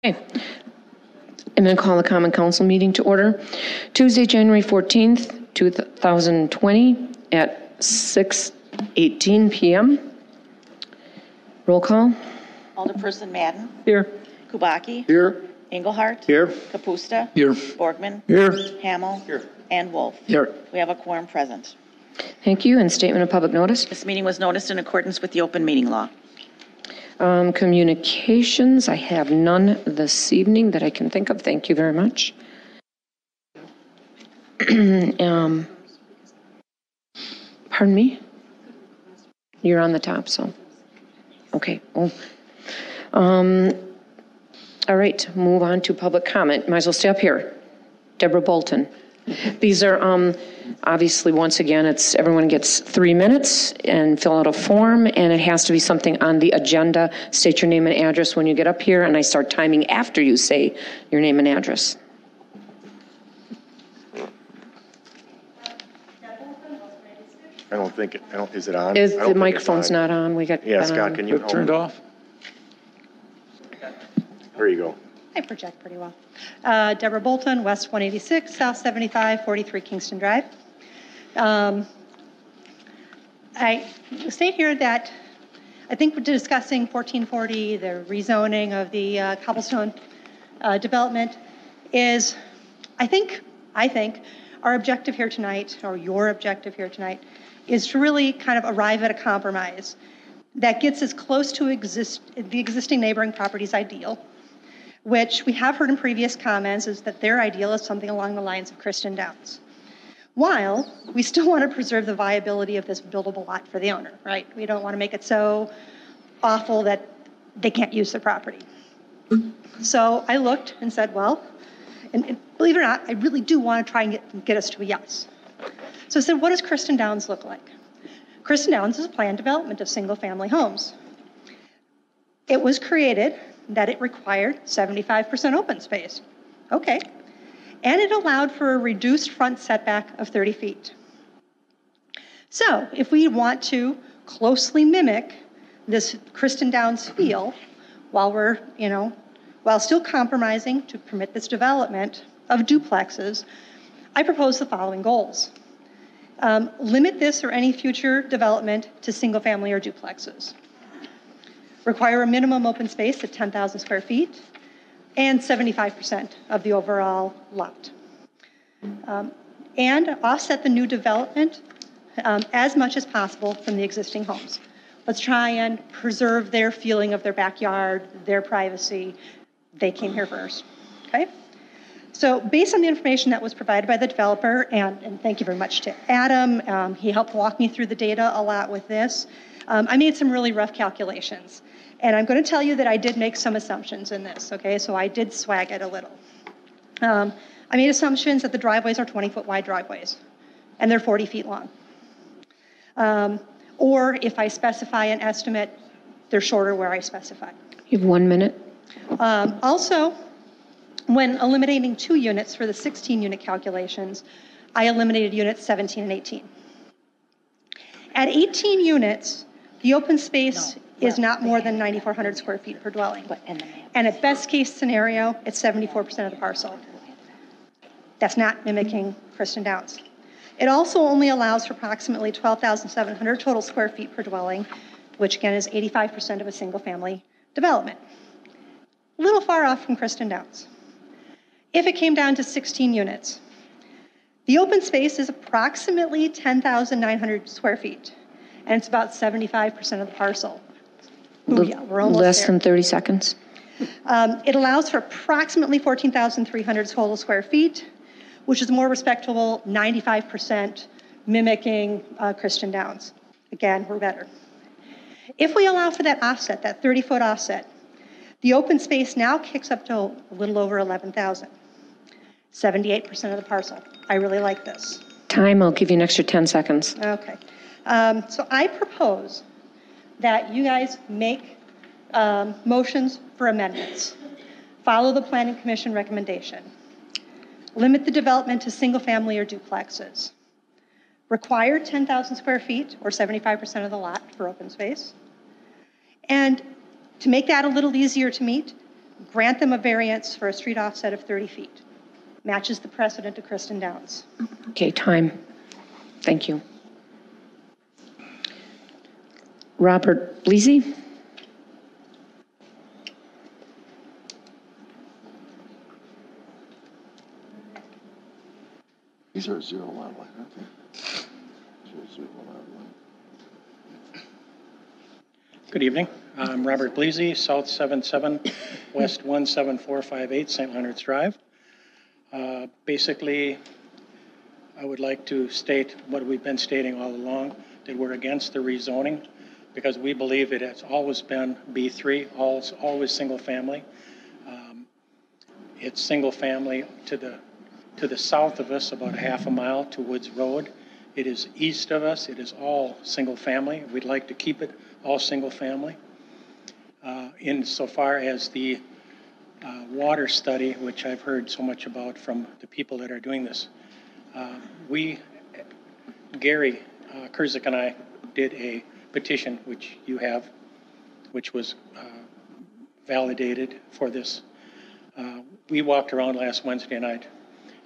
Okay. I'm going to call the Common Council meeting to order. Tuesday, January 14th, 2020 at 6:18 p.m. Roll call. Alderperson Madden. Here. Kubaki. Here. Engelhardt. Here. Kapusta. Here. Borgman. Here. Hamel. Here. And Wolf. Here. We have a quorum present. Thank you. And statement of public notice. This meeting was noticed in accordance with the open meeting law. Communications, I have none this evening that I can think of. Thank you very much. Pardon me? You're on the top, so. Okay. Oh. All right, move on to public comment. Might as well stay up here. Deborah Bolton. These are, obviously, once again, everyone gets 3 minutes and fill out a form, and it has to be something on the agenda. State your name and address when you get up here, and I start timing after you say your name and address. I don't think is it on? The microphone's not on. We got. Yeah, Scott, can you help? Turned off. There you go. I project pretty well. Deborah Bolton, West 186, South 75, 43 Kingston Drive. I state here that I think we're discussing 1440, the rezoning of the cobblestone development is, I think our objective here tonight, or your objective here tonight, is to really kind of arrive at a compromise that gets as close to the existing neighboring property's ideal, which we have heard in previous comments is that their ideal is something along the lines of Kristen Downs. While we still want to preserve the viability of this buildable lot for the owner, right? We don't want to make it so awful that they can't use the property. So I looked and said, well, and believe it or not, I really do want to try and get us to a yes. So I said, what does Kristen Downs look like? Kristen Downs is a planned development of single-family homes. It was created that it required 75% open space. Okay. And it allowed for a reduced front setback of 30 feet. So if we want to closely mimic this Kristen Downs feel while we're, while still compromising to permit this development of duplexes, I propose the following goals. Limit this or any future development to single family or duplexes. Require a minimum open space at 10,000 square feet and 75% of the overall lot. And offset the new development as much as possible from the existing homes. Let's try and preserve their feeling of their backyard, their privacy. They came here first, okay? So based on the information that was provided by the developer, and thank you very much to Adam, he helped walk me through the data a lot with this. I made some really rough calculations. And I'm going to tell you that I did make some assumptions in this, okay? So I did swag it a little. I made assumptions that the driveways are 20-foot wide driveways, and they're 40 feet long. Or if I specify an estimate, they're shorter where I specify. You have 1 minute. Also, when eliminating 2 units for the 16-unit calculations, I eliminated units 17 and 18. At 18 units, the open space is not more than 9,400 square feet per dwelling. And at best case scenario, it's 74% of the parcel. That's not mimicking Kristen Downs. It also only allows for approximately 12,700 total square feet per dwelling, which again is 85% of a single family development. A little far off from Kristen Downs. If it came down to 16 units, the open space is approximately 10,900 square feet, and it's about 75% of the parcel. Ooh, yeah, we're almost Less there. than 30 seconds. It allows for approximately 14,300 total square feet, which is more respectable, 95% mimicking Kristen Downs. Again, we're better. If we allow for that offset, that 30-foot offset, the open space now kicks up to a little over 11,000, 78% of the parcel. I really like this. Time, I'll give you an extra 10 seconds. Okay. So I propose that you guys make motions for amendments. Follow the Planning Commission recommendation. Limit the development to single family or duplexes. Require 10,000 square feet or 75% of the lot for open space. And to make that a little easier to meet, grant them a variance for a street offset of 30 feet. Matches the precedent of Kristen Downs. Okay, time. Thank you. Robert Bleasy? These are 0 lot line, aren't they? 0 lot line. Good evening. I'm Robert Bleasy, South 77, West 17458, St. Leonard's Drive. Basically, I would like to state what we've been stating all along, that we're against the rezoning because we believe it has always been B3, always single family. It's single family to the south of us, about half a mile to Woods Road. It is east of us. It is all single family. We'd like to keep it all single family. Insofar as the water study, which I've heard so much about from the people that are doing this, Gary Kurzik and I did a petition, which you have, which was validated for this. We walked around last Wednesday night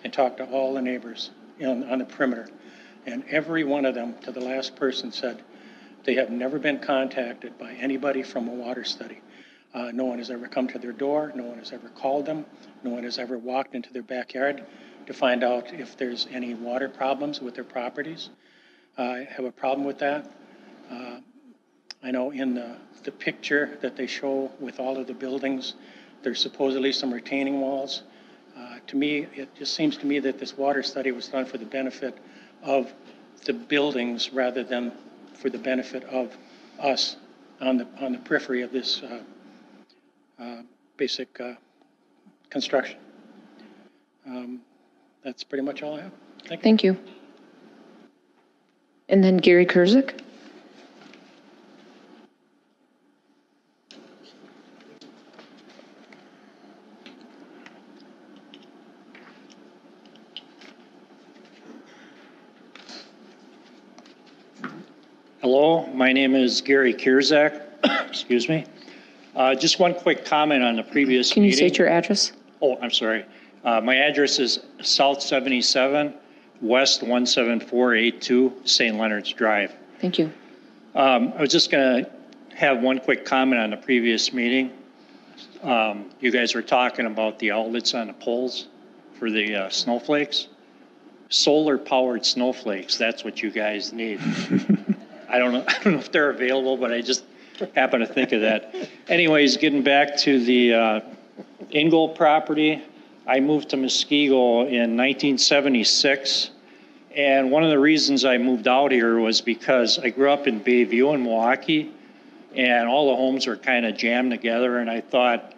and talked to all the neighbors on the perimeter. And every one of them, to the last person, said they have never been contacted by anybody from a water study. No one has ever come to their door. No one has ever called them. No one has ever walked into their backyard to find out if there's any water problems with their properties. I have a problem with that. I know in the picture that they show with all of the buildings, there's supposedly some retaining walls. To me, it just seems to me that this water study was done for the benefit of the buildings rather than for the benefit of us on the periphery of this basic construction. That's pretty much all I have. Thank you. Thank you. And then Gary Kurzik? Hello, my name is Gary Kierzak. Excuse me. Just one quick comment on the previous Can you meeting. state your address? Oh, I'm sorry. My address is South 77, West 17482, St. Leonard's Drive. Thank you. I was just going to have one quick comment on the previous meeting. You guys were talking about the outlets on the poles for the snowflakes. Solar-powered snowflakes, that's what you guys need. I don't know if they're available, but I just happen to think of that. Anyways, getting back to the Ingold property, I moved to Muskego in 1976. And one of the reasons I moved out here was because I grew up in Bayview in Milwaukee, and all the homes were kind of jammed together. And I thought,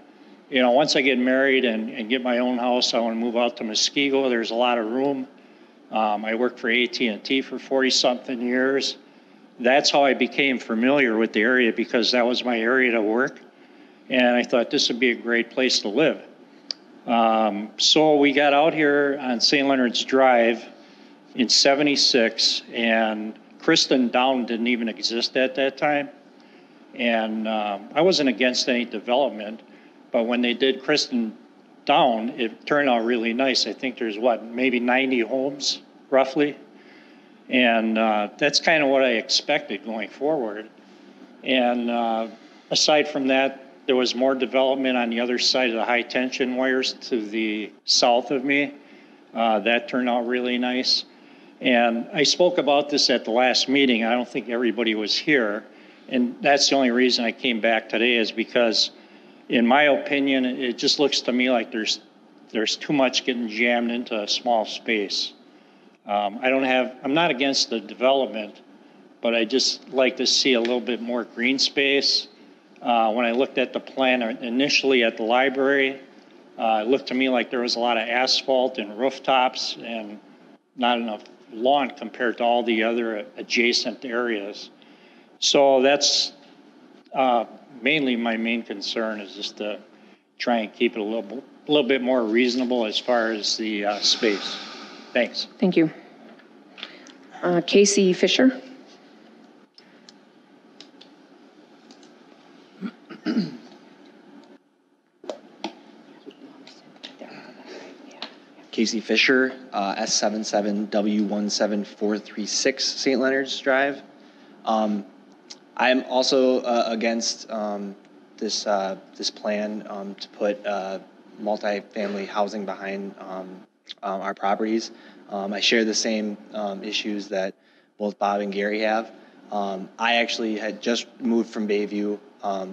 you know, once I get married and get my own house, I want to move out to Muskego. There's a lot of room. I worked for AT&T for 40-something years. That's how I became familiar with the area because that was my area to work. And I thought this would be a great place to live. So we got out here on St. Leonard's Drive in '76, and Kristen Down didn't even exist at that time. And I wasn't against any development, but when they did Kristen Down, it turned out really nice. I think there's maybe 90 homes roughly. And that's kind of what I expected going forward. And aside from that, there was more development on the other side of the high tension wires to the south of me. That turned out really nice. And I spoke about this at the last meeting. I don't think everybody was here. And that's the only reason I came back today is because, in my opinion, it just looks to me like there's too much getting jammed into a small space. I'm not against the development, but I just like to see a little bit more green space. When I looked at the plan initially at the library, it looked to me like there was a lot of asphalt and rooftops and not enough lawn compared to all the other adjacent areas. So that's mainly my main concern is just to try and keep it a little bit more reasonable as far as the space. Thanks. Thank you. Casey Fisher? Casey Fisher, S77W17436 St. Leonard's Drive. I'm also against this plan to put multifamily housing behind our properties. I share the same issues that both Bob and Gary have. I actually had just moved from Bayview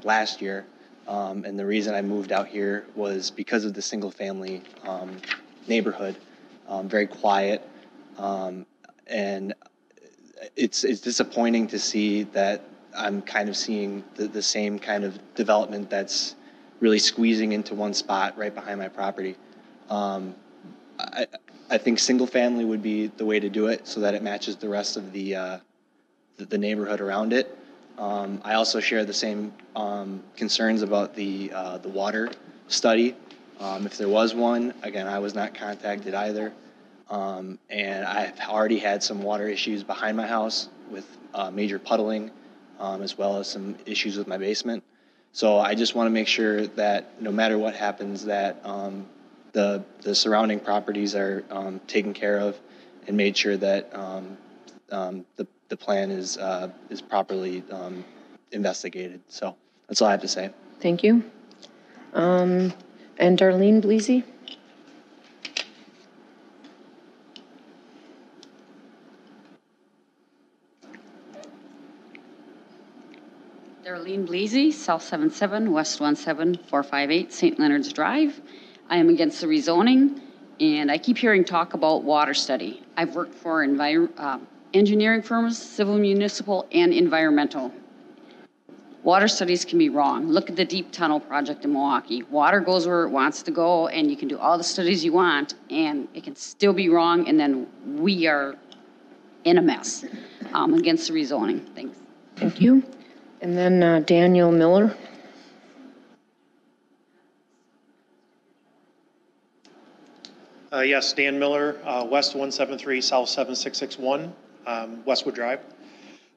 last year, and the reason I moved out here was because of the single-family neighborhood, very quiet, and it's disappointing to see that I'm kind of seeing the same kind of development that's really squeezing into one spot right behind my property. I think single family would be the way to do it so that it matches the rest of the neighborhood around it. I also share the same concerns about the water study. If there was one, again, I was not contacted either. And I've already had some water issues behind my house with major puddling, as well as some issues with my basement. So I just want to make sure that no matter what happens, that the surrounding properties are taken care of and made sure that the plan is properly investigated. So that's all I have to say. Thank you. And Darlene Bleasy? Darlene Bleasy, South 77, West 17458, St. Leonard's Drive. I am against the rezoning, and I keep hearing talk about water study. I've worked for engineering firms, civil, municipal, and environmental. Water studies can be wrong. Look at the deep tunnel project in Milwaukee. Water goes where it wants to go, and you can do all the studies you want, and it can still be wrong, and then we are in a mess. Against the rezoning. Thanks. Thank you. And then Daniel Miller. Yes, Dan Miller, West 173, South 7661, Westwood Drive.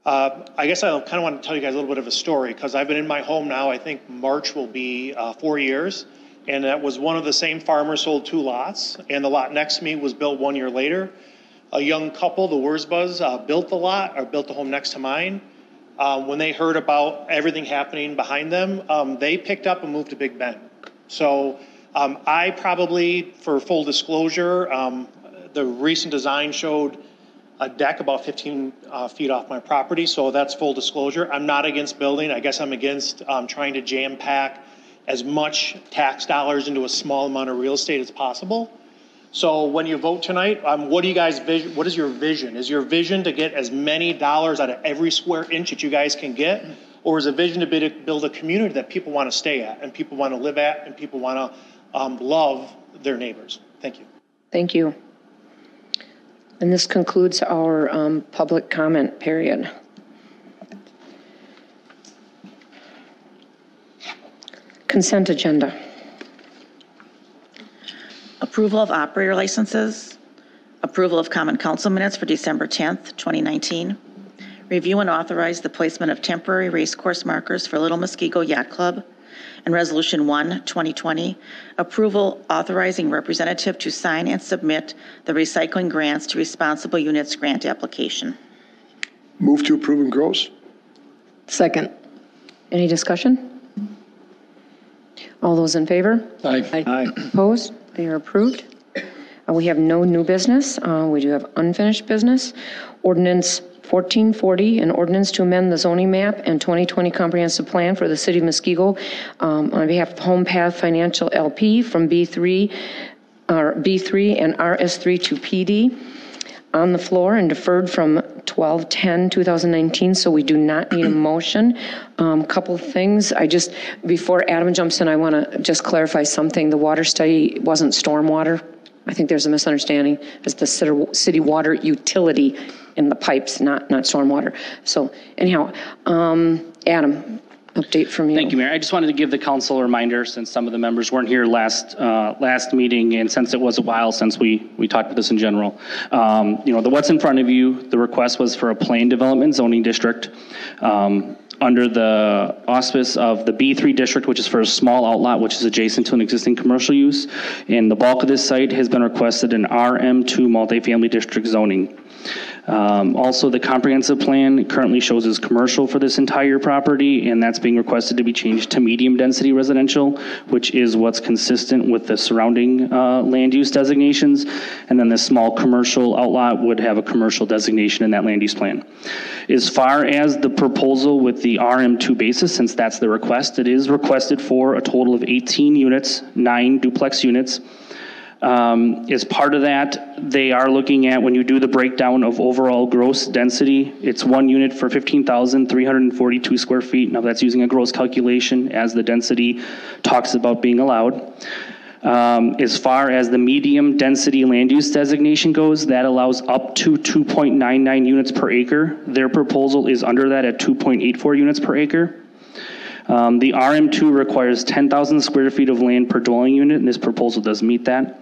I guess I kind of want to tell you guys a little bit of a story because I've been in my home now, I think March will be 4 years. And that was one of the same farmers sold 2 lots. And the lot next to me was built 1 year later. A young couple, the Wurzbas, built the lot or built the home next to mine. When they heard about everything happening behind them, they picked up and moved to Big Bend. So I probably, for full disclosure, the recent design showed a deck about 15 feet off my property, so that's full disclosure. I'm not against building. I guess I'm against trying to jam pack as much tax dollars into a small amount of real estate as possible. So when you vote tonight, what do you guys vision? What is your vision? Is your vision to get as many dollars out of every square inch that you guys can get? Or is a vision to build a community that people want to stay at and people want to live at and people want to love their neighbors? Thank you. Thank you. And this concludes our public comment period. Consent agenda. Approval of operator licenses. Approval of common council minutes for December 10th, 2019. Review and authorize the placement of temporary race course markers for Little Muskego Yacht Club. And Resolution 1, 2020, approval authorizing representative to sign and submit the recycling grants to responsible units grant application. Move to approve and gross. Second. Any discussion? All those in favor? Aye. Opposed? They are approved. We have no new business. We do have unfinished business. Ordinance 1440, an ordinance to amend the zoning map and 2020 comprehensive plan for the city of Muskego on behalf of Home Path Financial LP from B3 and RS3 to PD on the floor and deferred from 12/10/2019, so we do not need a motion. Couple of things. Before Adam jumps in, I want to just clarify something. The water study wasn't stormwater. I think there's a misunderstanding. It's the city water utility in the pipes, not stormwater. So anyhow, Adam, update from you. Thank you, Mayor. I just wanted to give the council a reminder, since some of the members weren't here last meeting, and since it was a while since we talked about this in general. What's in front of you, the request was for a plain development zoning district. under the auspice of the B3 district, which is for a small outlot, which is adjacent to an existing commercial use. And the bulk of this site has been requested in RM2 multifamily district zoning. Also, the comprehensive plan currently shows as commercial for this entire property, and that's being requested to be changed to medium density residential, which is what's consistent with the surrounding land use designations. And then this small commercial outlot would have a commercial designation in that land use plan. As far as the proposal with the RM2 basis, since that's the request, it is requested for a total of 18 units, 9 duplex units. As part of that, they are looking at, when you do the breakdown of overall gross density, it's 1 unit for 15,342 square feet. Now that's using a gross calculation as the density talks about being allowed. As far as the medium density land use designation goes, that allows up to 2.99 units per acre. Their proposal is under that at 2.84 units per acre. The RM2 requires 10,000 square feet of land per dwelling unit, and this proposal does meet that.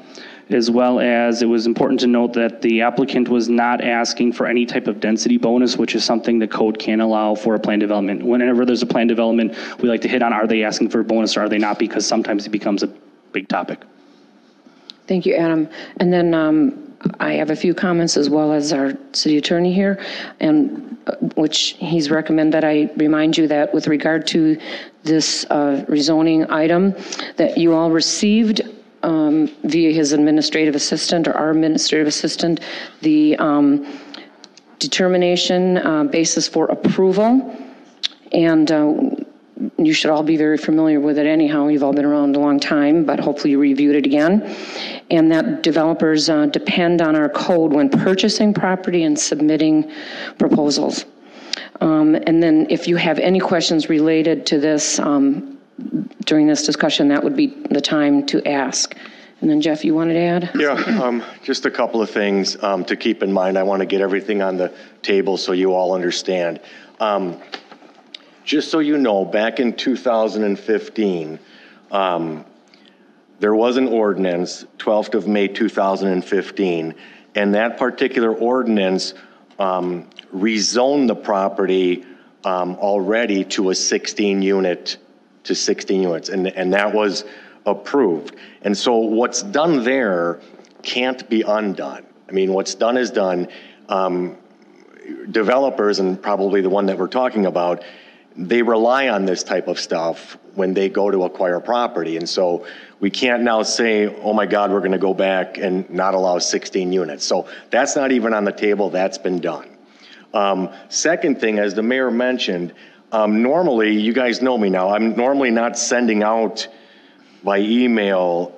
As well as, it was important to note that the applicant was not asking for any type of density bonus, which is something the code can allow for a plan development. Whenever there's a plan development, we like to hit on, are they asking for a bonus or are they not? Because sometimes it becomes a big topic. Thank you, Adam. And then I have a few comments as well as our city attorney here, and which he's recommended that I remind you that with regard to this rezoning item that you all received via his administrative assistant or our administrative assistant, the determination basis for approval. And you should all be very familiar with it anyhow. You've all been around a long time, but hopefully you reviewed it again. And that developers depend on our code when purchasing property and submitting proposals. And then if you have any questions related to this during this discussion, that would be the time to ask. And then Jeff, you wanted to add? Yeah, just a couple of things to keep in mind. I want to get everything on the table so you all understand. Just so you know, back in 2015, there was an ordinance, 12th of May 2015, and that particular ordinance rezoned the property already to a 16 units, and that was approved. And so what's done there can't be undone. I mean, what's done is done. Developers, and probably the one that we're talking about, they rely on this type of stuff when they go to acquire property. And so we can't now say, oh my God, we're going to go back and not allow 16 units. So that's not even on the table. That's been done. Second thing, as the mayor mentioned, normally, you guys know me now, I'm normally not sending out by email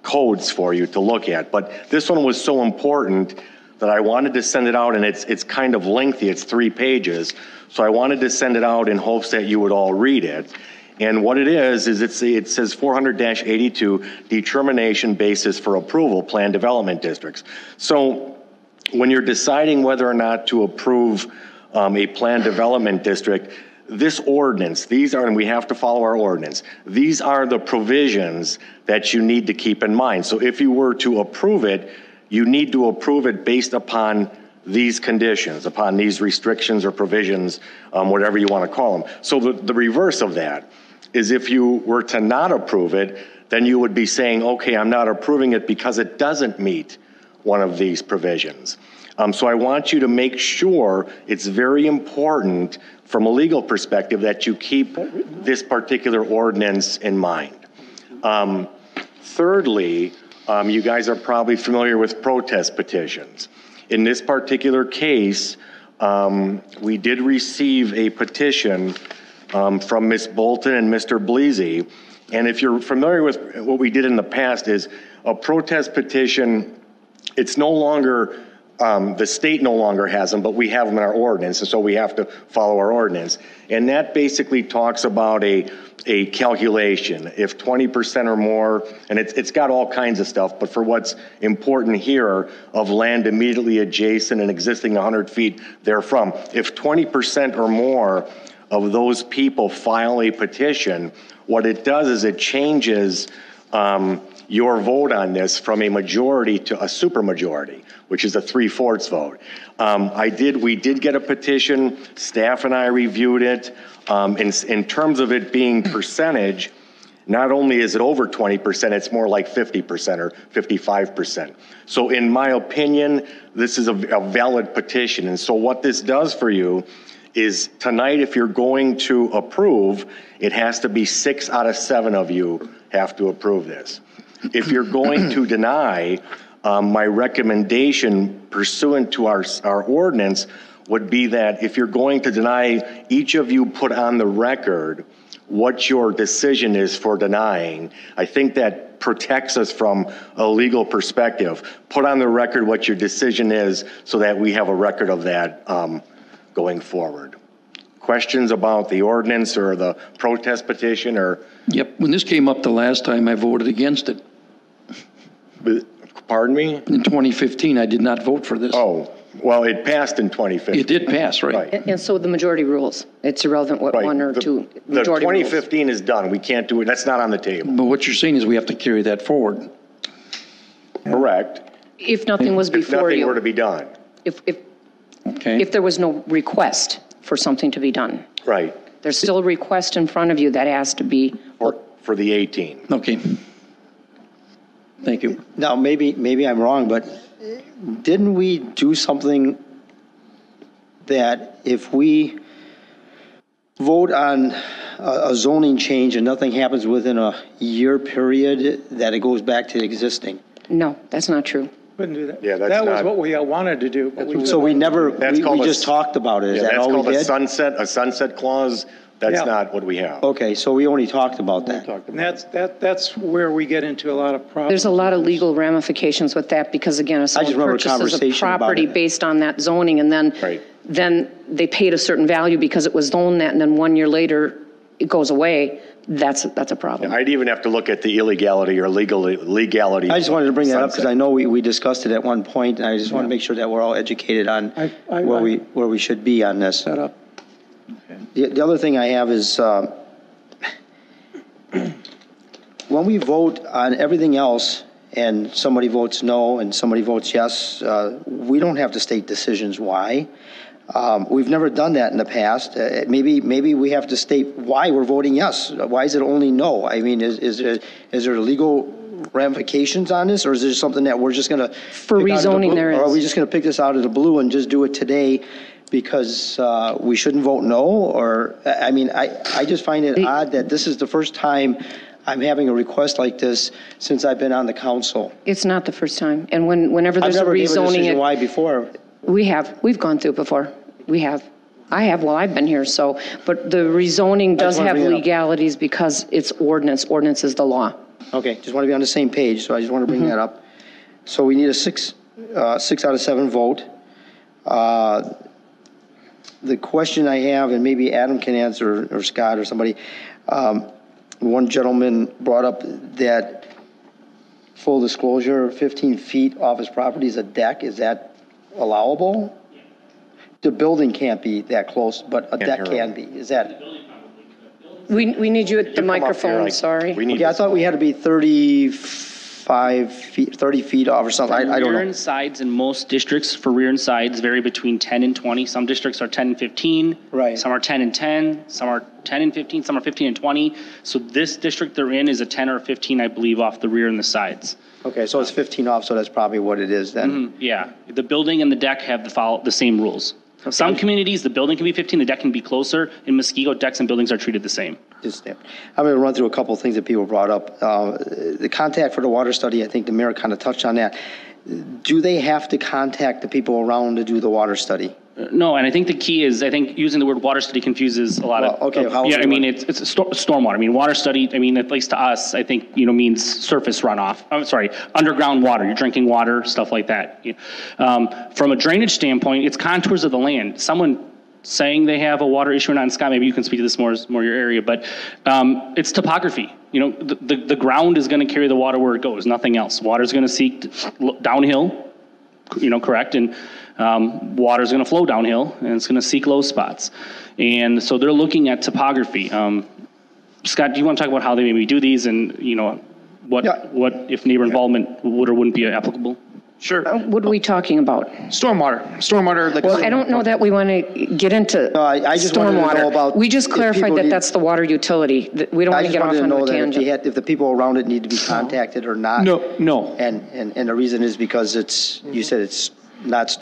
codes for you to look at, but this one was so important that I wanted to send it out, and it's kind of lengthy, it's 3 pages, so I wanted to send it out in hopes that you would all read it. And what it is it says 400-82, determination basis for approval, plan development districts. So when you're deciding whether or not to approve a plan development district, this ordinance, these are, and we have to follow our ordinance, these are the provisions that you need to keep in mind. So if you were to approve it, you need to approve it based upon these conditions, upon these restrictions or provisions, whatever you want to call them. So the reverse of that is if you were to not approve it, then you would be saying, okay, I'm not approving it because it doesn't meet one of these provisions. So I want you to make sure, it's very important from a legal perspective, that you keep this particular ordinance in mind. Thirdly, you guys are probably familiar with protest petitions. In this particular case, we did receive a petition from Ms. Bolton and Mr. Bleasy. And if you're familiar with what we did in the past, is a protest petition, it's no longer, the state no longer has them, but we have them in our ordinance, and so we have to follow our ordinance. And that basically talks about a calculation. If 20% or more, and it's got all kinds of stuff, but for what's important here, of land immediately adjacent and existing 100 feet therefrom, if 20% or more of those people file a petition, what it does is it changes your vote on this from a majority to a supermajority, which is a 3/4 vote. We did get a petition. Staff and I reviewed it. In terms of it being percentage, not only is it over 20%, it's more like 50% or 55%. So in my opinion, this is a valid petition. And so what this does for you is tonight, if you're going to approve, it has to be 6 out of 7 of you have to approve this. If you're going to deny, my recommendation pursuant to our ordinance would be that if you're going to deny, each of you put on the record what your decision is for denying. I think that protects us from a legal perspective. Put on the record what your decision is so that we have a record of that going forward. Questions about the ordinance or the protest petition or? Yep, when this came up the last time, I voted against it. Pardon me? In 2015, I did not vote for this. Oh, well, it passed in 2015. It did pass, right? And so the majority rules. It's irrelevant what one or two majority The rules. 2015 is done. We can't do it. That's not on the table. But what you're saying is we have to carry that forward. Correct. If nothing was If before nothing you. were to be done. Okay. If there was no request for something to be done. Right. There's still a request in front of you that has to be. For the 18. Okay. Thank you. Now, maybe I'm wrong, but didn't we do something that if we vote on a zoning change and nothing happens within a year period, that it goes back to existing? No, that's not true. Couldn't do that. Yeah, that's That was not- what we wanted to do, but we. So we never, That's we called a just talked about it. Is Yeah, that that's all called we a did? sunset clause. That's Yeah. not what we have. Okay, so we only talked about that. And that's where we get into a lot of problems. There's a lot of legal ramifications with that because again, if someone remember a purchases a conversation about property it. based on that zoning and Right. then they paid a certain value because it was zoned that and then 1 year later it goes away, that's a problem. I'd even have to look at the illegality or legality. I just wanted to bring that up because sunset. I know we discussed it at one point, and I just want to make sure that we're all educated on where we should be on this. Set up. The other thing I have is, when we vote on everything else and somebody votes no and somebody votes yes, we don't have to state decisions why. We've never done that in the past. Maybe we have to state why we're voting yes. Why is it only no? I mean, is there legal ramifications on this, or is there something that we're just going to For rezoning there is. Or are we just going to pick this out of the blue and just do it today because we shouldn't vote no? Or I mean, I just find it odd that this is the first time I'm having a request like this since I've been on the council. It's not the first time. And whenever I've there's a never given a rezoning. decision why before. We've gone through it before. We have. I have, well, I've been here, so, but the rezoning does wanna have bring it up. legalities because it's ordinance. Ordinance is the law. Okay, just want to be on the same page, so I just want to bring that up. So we need a 6 out of 7 vote. The question I have, and maybe Adam can answer, or Scott or somebody, one gentleman brought up that full disclosure, 15 feet off his property is a deck. Is that allowable? The building can't be that close, but a deck can be. Is that? We need you at the come up here, microphone, sorry. We need Okay, I thought we had to be 35 feet, 30 feet off or something. I don't Rear know. and sides in most districts for rear and sides vary between 10 and 20. Some districts are 10 and 15. Right. Some are 10 and 10. Some are 10 and 15. Some are 15 and 20. So this district they're in is a 10 or a 15, I believe, off the rear and the sides. Okay, so it's 15 off, so that's probably what it is then. Yeah, the building and the deck have the same rules. Some communities, the building can be 15, the deck can be closer. In Muskego, decks and buildings are treated the same. Just, I'm going to run through a couple of things that people brought up. The contact for the water study, I think the mayor kind of touched on that. Do they have to contact the people around to do the water study? No, and I think the key is, I think using the word water study confuses a lot Well, okay, how yeah, is it I mean, it's stormwater. I mean, water study, I mean, at least to us, I think, means surface runoff. I'm sorry, underground water, you're drinking water, stuff like that. From a drainage standpoint, it's contours of the land. Someone saying they have a water issue or not, and Scott, maybe you can speak to this more your area, but it's topography. The ground is going to carry the water where it goes, nothing else. Water is going to seek downhill, correct, and water is going to flow downhill, and it's going to seek low spots. And so they're looking at topography. Scott, do you want to talk about how they maybe do these and, What if neighbor involvement would or wouldn't be applicable? Sure. What are we talking about? Stormwater. Like Well, I don't know that we want to get into No, I just wanted to know stormwater. about We just if clarified people that need- that's the water utility. That we don't I want to just get off wanted to on know a that tangent. if the people around it need to be contacted or not. No. And the reason is because you said it's not it's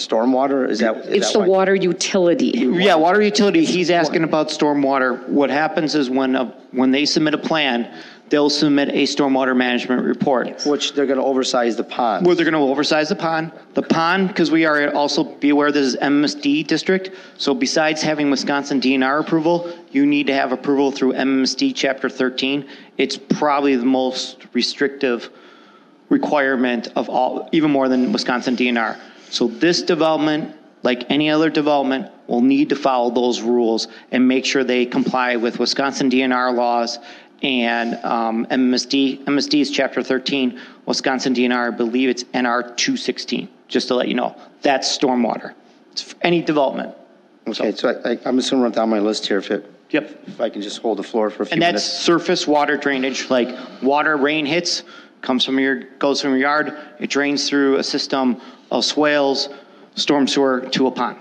stormwater? Is that It's the why? water utility. Yeah, water utility, he's asking about stormwater. What happens is when they submit a plan, they'll submit a stormwater management report. Which they're going to oversize the pond. Where they're going to oversize the pond. The pond, because we are also, be aware this is MMSD district, so besides having Wisconsin DNR approval, you need to have approval through MMSD Chapter 13. It's probably the most restrictive requirement of all, even more than Wisconsin DNR. So this development, like any other development, will need to follow those rules and make sure they comply with Wisconsin DNR laws and MMSD. MMSD is Chapter 13. Wisconsin DNR, I believe it's NR 216, just to let you know. That's stormwater. It's for any development. Okay, so I'm just going to run down my list here Yep. if I can just hold the floor for a few And that's minutes. surface water drainage, like water, rain hits, goes from your yard, it drains through a system of swales, storm sewer to a pond.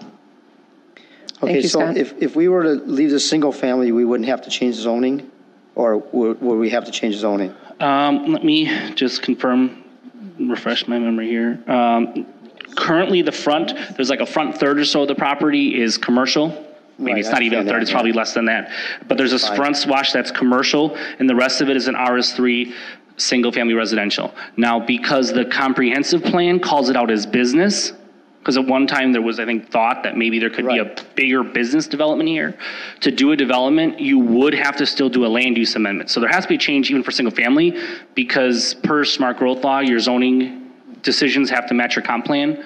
Okay, you, so Scott. if we were to leave the single family, we wouldn't have to change zoning? Or would we have to change zoning? Let me just confirm, refresh my memory here. Currently, the front, there's like a front third or so of the property is commercial. Maybe Right, it's not even a I understand third, that, it's probably yeah. less than that. But there's a Fine. front swash that's commercial, and the rest of it is an RS3 single-family residential. Now, because the comprehensive plan calls it out as business, because at one time there was, I think, thought that maybe there could be a bigger business development here. To do a development, you would have to still do a land use amendment. So there has to be a change even for single family, because per smart growth law, your zoning decisions have to match your comp plan.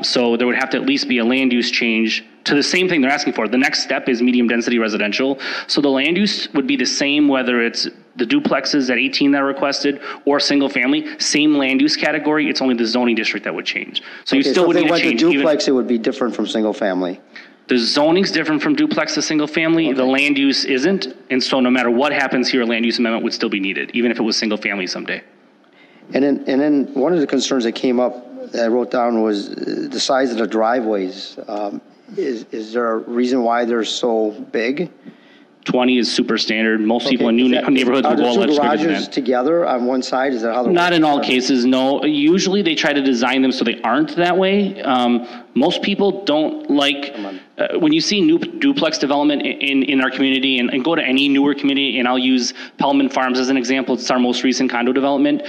So there would have to at least be a land use change to the same thing they're asking for. The next step is medium density residential. So the land use would be the same whether it's the duplexes at 18 that are requested or single family, same land use category. It's only the zoning district that would change. So you Okay, still so would if need they to went change. to duplex, it would be different from single family. The zoning's different from duplex to single family. The land use isn't. And so no matter what happens here, a land use amendment would still be needed, even if it was single family someday. And then one of the concerns that came up that I wrote down was the size of the driveways. Is there a reason why they're so big? 20 is super standard. Most people in new Is that- neighborhoods will go a Are lot the two bigger than garages that. together on one side? Is that how they're? Not in all cases, no. Usually they try to design them so they aren't that way. Most people don't like, when you see new duplex development in our community, and go to any newer community, and I'll use Pellman Farms as an example, it's our most recent condo development.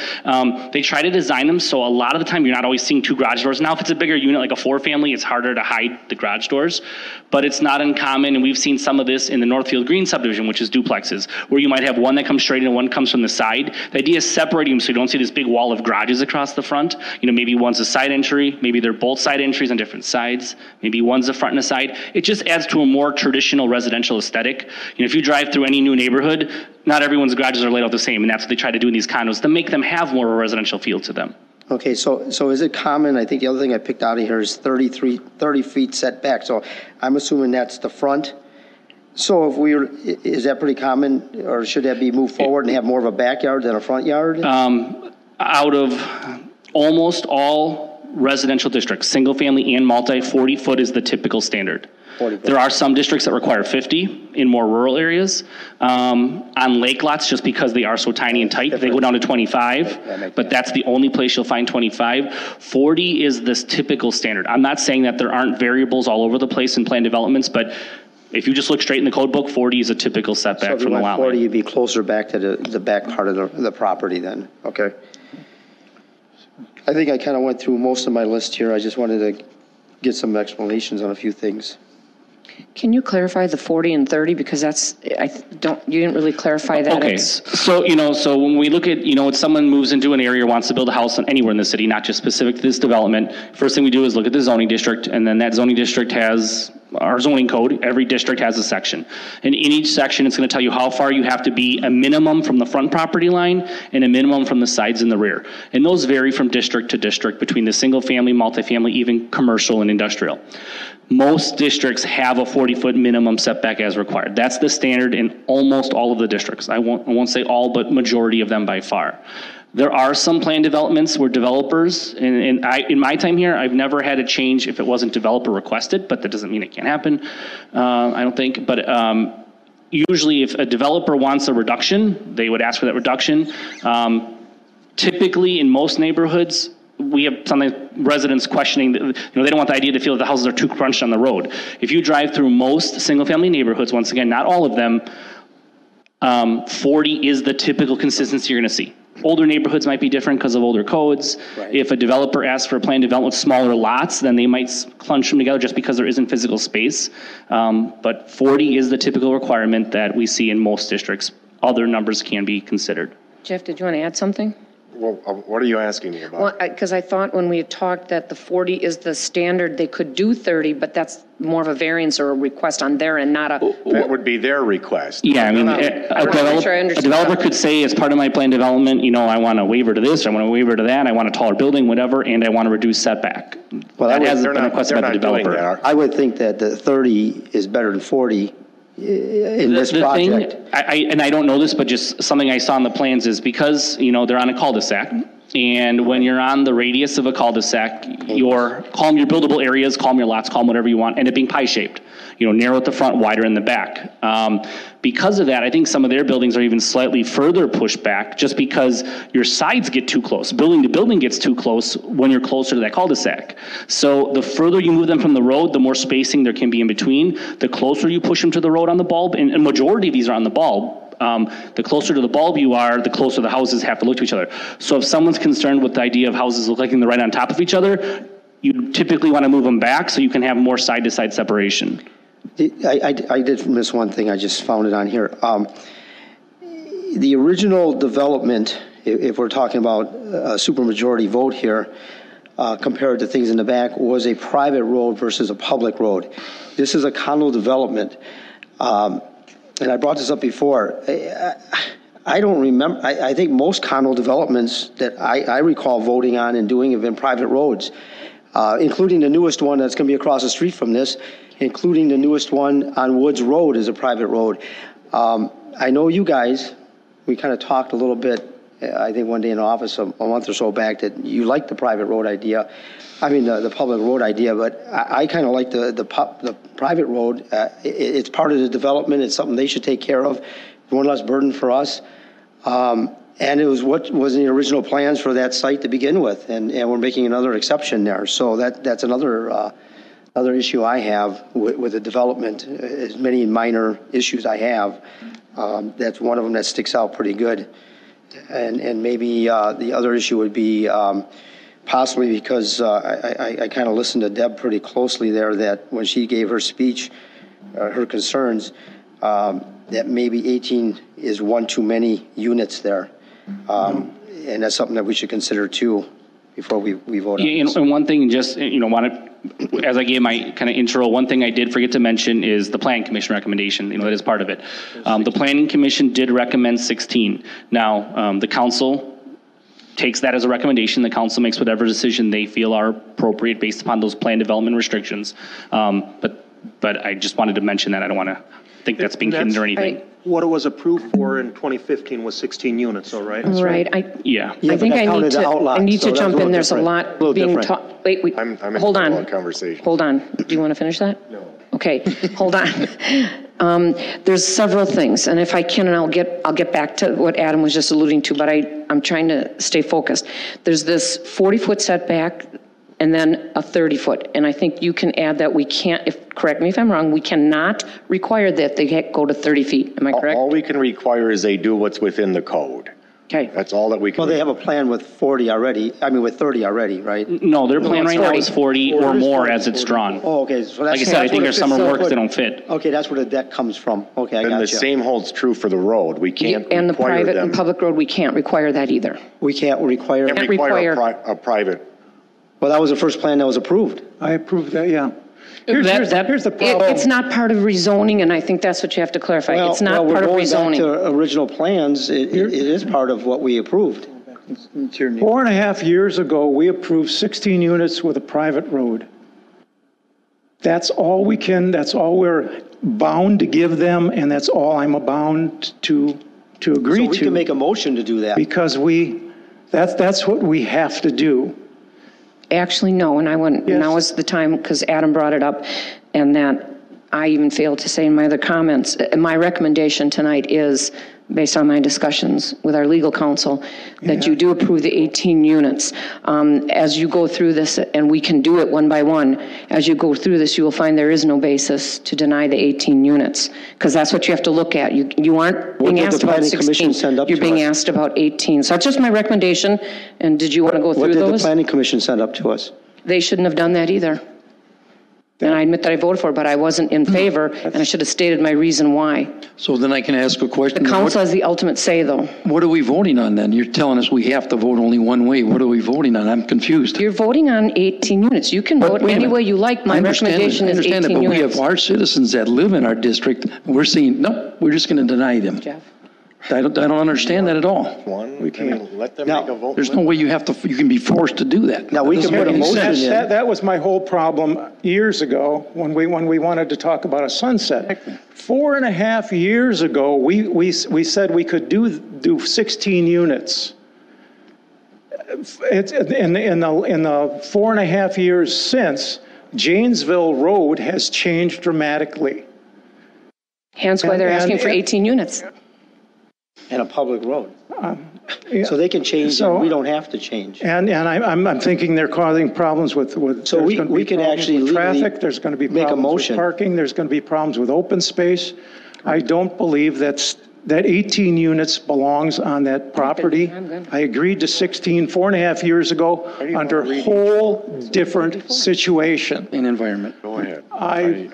They try to design them so a lot of the time you're not always seeing two garage doors. Now if it's a bigger unit like a 4-family, it's harder to hide the garage doors, but it's not uncommon, and we've seen some of this in the Northfield Green subdivision, which is duplexes, where you might have one that comes straight in and one comes from the side. The idea is separating them so you don't see this big wall of garages across the front. Maybe one's a side entry, maybe they're both side entries on different sides, maybe one's a front and a side. It just adds to a more traditional residential aesthetic. If you drive through any new neighborhood, not everyone's garages are laid out the same, and that's what they try to do in these condos to make them have more of a residential feel to them. Okay, so is it common, I think the other thing I picked out of here is 30 feet setback, so I'm assuming that's the front. So is that pretty common, or should that be moved forward and have more of a backyard than a front yard? Out of almost all residential districts, single family and multi, 40 foot is the typical standard. 40 foot. There are some districts that require 50 in more rural areas. On lake lots, just because they are so tiny and tight, they go down to 25, but that's the only place you'll find 25. 40 is this typical standard. I'm not saying that there aren't variables all over the place in planned developments, but if you just look straight in the code book, 40 is a typical setback So if you from the went lot 40, line. you'd be closer back to the back part of the property then, okay? I think I kind of went through most of my list here. I just wanted to get some explanations on a few things. Can you clarify the 40 and 30, because you didn't really clarify that. Okay, so when we look at, when someone moves into an area or wants to build a house anywhere in the city, not just specific to this development, first thing we do is look at the zoning district, and then that zoning district has our zoning code. Every district has a section. And in each section, it's going to tell you how far you have to be a minimum from the front property line and a minimum from the sides and the rear. And those vary from district to district between the single family, multifamily, even commercial and industrial. Most districts have a 40-foot minimum setback as required. That's the standard in almost all of the districts. I won't say all, but majority of them by far. There are some planned developments where developers, and in my time here, I've never had a change if it wasn't developer requested, but that doesn't mean it can't happen, I don't think. But usually if a developer wants a reduction, they would ask for that reduction. Typically in most neighborhoods, we have something residents questioning, they don't want the idea to feel that the houses are too crunched on the road. If you drive through most single-family neighborhoods, once again, not all of them, 40 is the typical consistency you're going to see. Older neighborhoods might be different because of older codes. Right. If a developer asks for a planned development with smaller lots, then they might clunch them together just because there isn't physical space. But 40 is the typical requirement that we see in most districts. Other numbers can be considered. Jeff, did you want to add something? Well, what are you asking me about? Well, because I thought when we had talked that the 40 is the standard, they could do 30, but that's more of a variance or a request on their end, not a... That would be their request. Yeah, I mean, a developer could say as part of my plan development, I want a waiver to this, I want a waiver to that, I want a taller building, whatever, and I want to reduce setback. Well, that hasn't been requested by the developer. I would think that the 30 is better than 40 in this project. And I don't know this, but just something I saw in the plans is because, they're on a cul-de-sac, and when you're on the radius of a cul-de-sac, call them your buildable areas, call them your lots, call them whatever you want, end up being pie-shaped. Narrow at the front, wider in the back. Because of that, I think some of their buildings are even slightly further pushed back just because your sides get too close. Building to building gets too close when you're closer to that cul-de-sac. So the further you move them from the road, the more spacing there can be in between. The closer you push them to the road on the bulb, and a majority of these are on the bulb, the closer to the bulb you are, the closer the houses have to look to each other. So if someone's concerned with the idea of houses looking right on top of each other, you typically want to move them back so you can have more side-to-side separation. I did miss one thing. I just found it on here. The original development, if we're talking about a supermajority vote here, compared to things in the back, was a private road versus a public road. This is a condo development. And I brought this up before. I don't remember. I think most condo developments that I recall voting on and doing have been private roads, including the newest one that's going to be across the street from this, including the newest one on Woods Road is a private road. I know you guys, we kind of talked a little bit, I think one day in the office a month or so back, that you like the private road idea. I mean, the public road idea, but I kind of like the private road. It's part of the development. It's something they should take care of. One less burden for us. And it was what was in the original plans for that site to begin with. And we're making another exception there. So that's another issue I have with the development. As many minor issues I have, that's one of them that sticks out pretty good. And maybe the other issue would be possibly because I kind of listened to Deb pretty closely there, that when she gave her speech, her concerns, that maybe 18 is one too many units there. And that's something that we should consider too before we vote on this. And one thing, just, as I gave my kind of intro, one thing I did forget to mention is the Planning Commission recommendation, that is part of it. The Planning Commission did recommend 16. Now, the council takes that as a recommendation. The council makes whatever decision they feel are appropriate based upon those plan development restrictions. But I just wanted to mention that. I don't want to think that's being hidden or anything. What it was approved for in 2015 was 16 units, though, right? Right. I think I need to jump in. There's a lot being taught. Wait, I'm hold in on. Conversation. Hold on. Do you want to finish that? No. Okay, hold on. There's several things, and if I can, and I'll get back to what Adam was just alluding to, but I'm trying to stay focused. There's this 40-foot setback, and then a 30-foot. And I think you can add that we can't, correct me if I'm wrong, we cannot require that they go to 30 feet. Am I correct? All we can require is they do what's within the code. Okay. That's all that we can. Well, they have a plan with 40 already, with 30 already, right? No, their plan right now is 40 or more as it's drawn. Oh, okay. So that's, like I said, I think there's some works that don't fit. Okay, that's where the deck comes from. Okay, I got you. And the same holds true for the road. We can't and the private and public road, we can't require that either. We can't require. Can't require a private. Well, that was the first plan that was approved. I approved that, yeah. Here's the problem. It's not part of rezoning, and I think that's what you have to clarify. It's not part of rezoning. Back to original plans, it is part of what we approved. 4.5 years ago, we approved 16 units with a private road. That's all we can, that's all we're bound to give them, and that's all I'm bound to agree So we to. can make a motion to do that. Because that's what we have to do. Actually, no, and Yes. now is the time, because Adam brought it up, and that I even failed to say in my other comments. My recommendation tonight is, based on my discussions with our legal counsel, that you do approve the 18 units. As you go through this, and we can do it one by one, as you go through this, you will find there is no basis to deny the 18 units, because that's what you have to look at. You aren't What being did the asked about planning commission 16. send up You're to being us? asked about 18. So that's just my recommendation, and did you want to go What through did the those? planning commission send up to us? They shouldn't have done that either. And I admit that I voted for it, but I wasn't in favor, and I should have stated my reason why. So then I can ask a question. The council has the ultimate say, though. What are we voting on then? You're telling us we have to vote only one way. What are we voting on? I'm confused. You're voting on 18 units. You can But vote wait a any minute. way you like. My I understand recommendation that. I is understand 18 that, but we units. have our citizens that live in our district. We're saying, nope, we're just going to deny them. Jeff? I don't understand that at all. We can't let them Now, make a vote. There's no way you can be forced to do that. Now, we can put a motion in. That was my whole problem years ago when we wanted to talk about a sunset. 4.5 years ago, we said we could do 16 units. It's in the 4.5 years since, Janesville Road has changed dramatically. Hence why they're And- asking for 18 units. And a public road. Yeah. So they can change, So- and we don't have to change. And I'm thinking they're causing problems with So there's we- gonna we be can problems actually with legally traffic, there's going to be make a problems with motion. parking, there's going to be problems with open space. I don't believe that 18 units belongs on that property. I'm good. I agreed to 16 4.5 years ago under a whole different situation. In environment. Go ahead.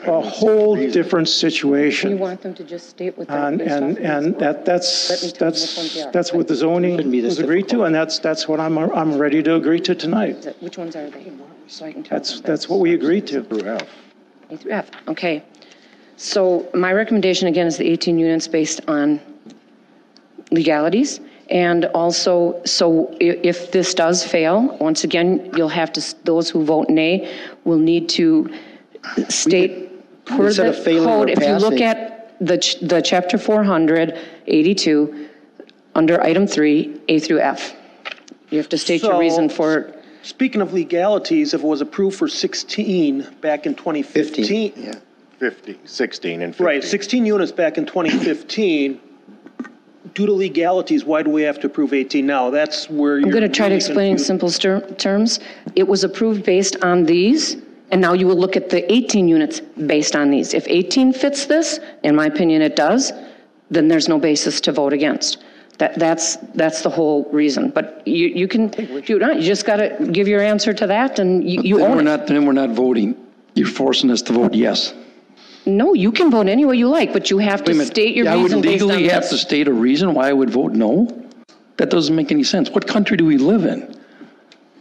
A whole different You situation. want them to just state what And that's what the zoning Shouldn't be this was agreed to, and that's what I'm ready to agree to tonight. Which ones are they? So I can tell. That's what we agreed to. Through F. A through F, okay. So my recommendation again is the 18 units based on legalities. And also, so if this does fail, once again, you'll have to, those who vote nay will need to state per instead the of failing code, or if you look passing- at the chapter 482, under item 3, A through F. You have to state your reason for. Speaking of legalities, if it was approved for 16 back in 2015. 15, yeah. 50, 16 and 15. Right, 16 units back in 2015. Due to legalities, why do we have to approve 18 now? That's where you're I'm going to try to really explain in confused. simple terms. It was approved based on these, and now you will look at the 18 units based on these. If 18 fits this, in my opinion it does, then there's no basis to vote against. That's the whole reason. But you can do it not. You just got to give your answer to that, and you Then own it. we're not voting. You're forcing us to vote yes. No, you can vote any way you like, but you have Wait a to minute. state your I would reason based on legally have to this. state a reason why I would vote no? That doesn't make any sense. What country do we live in?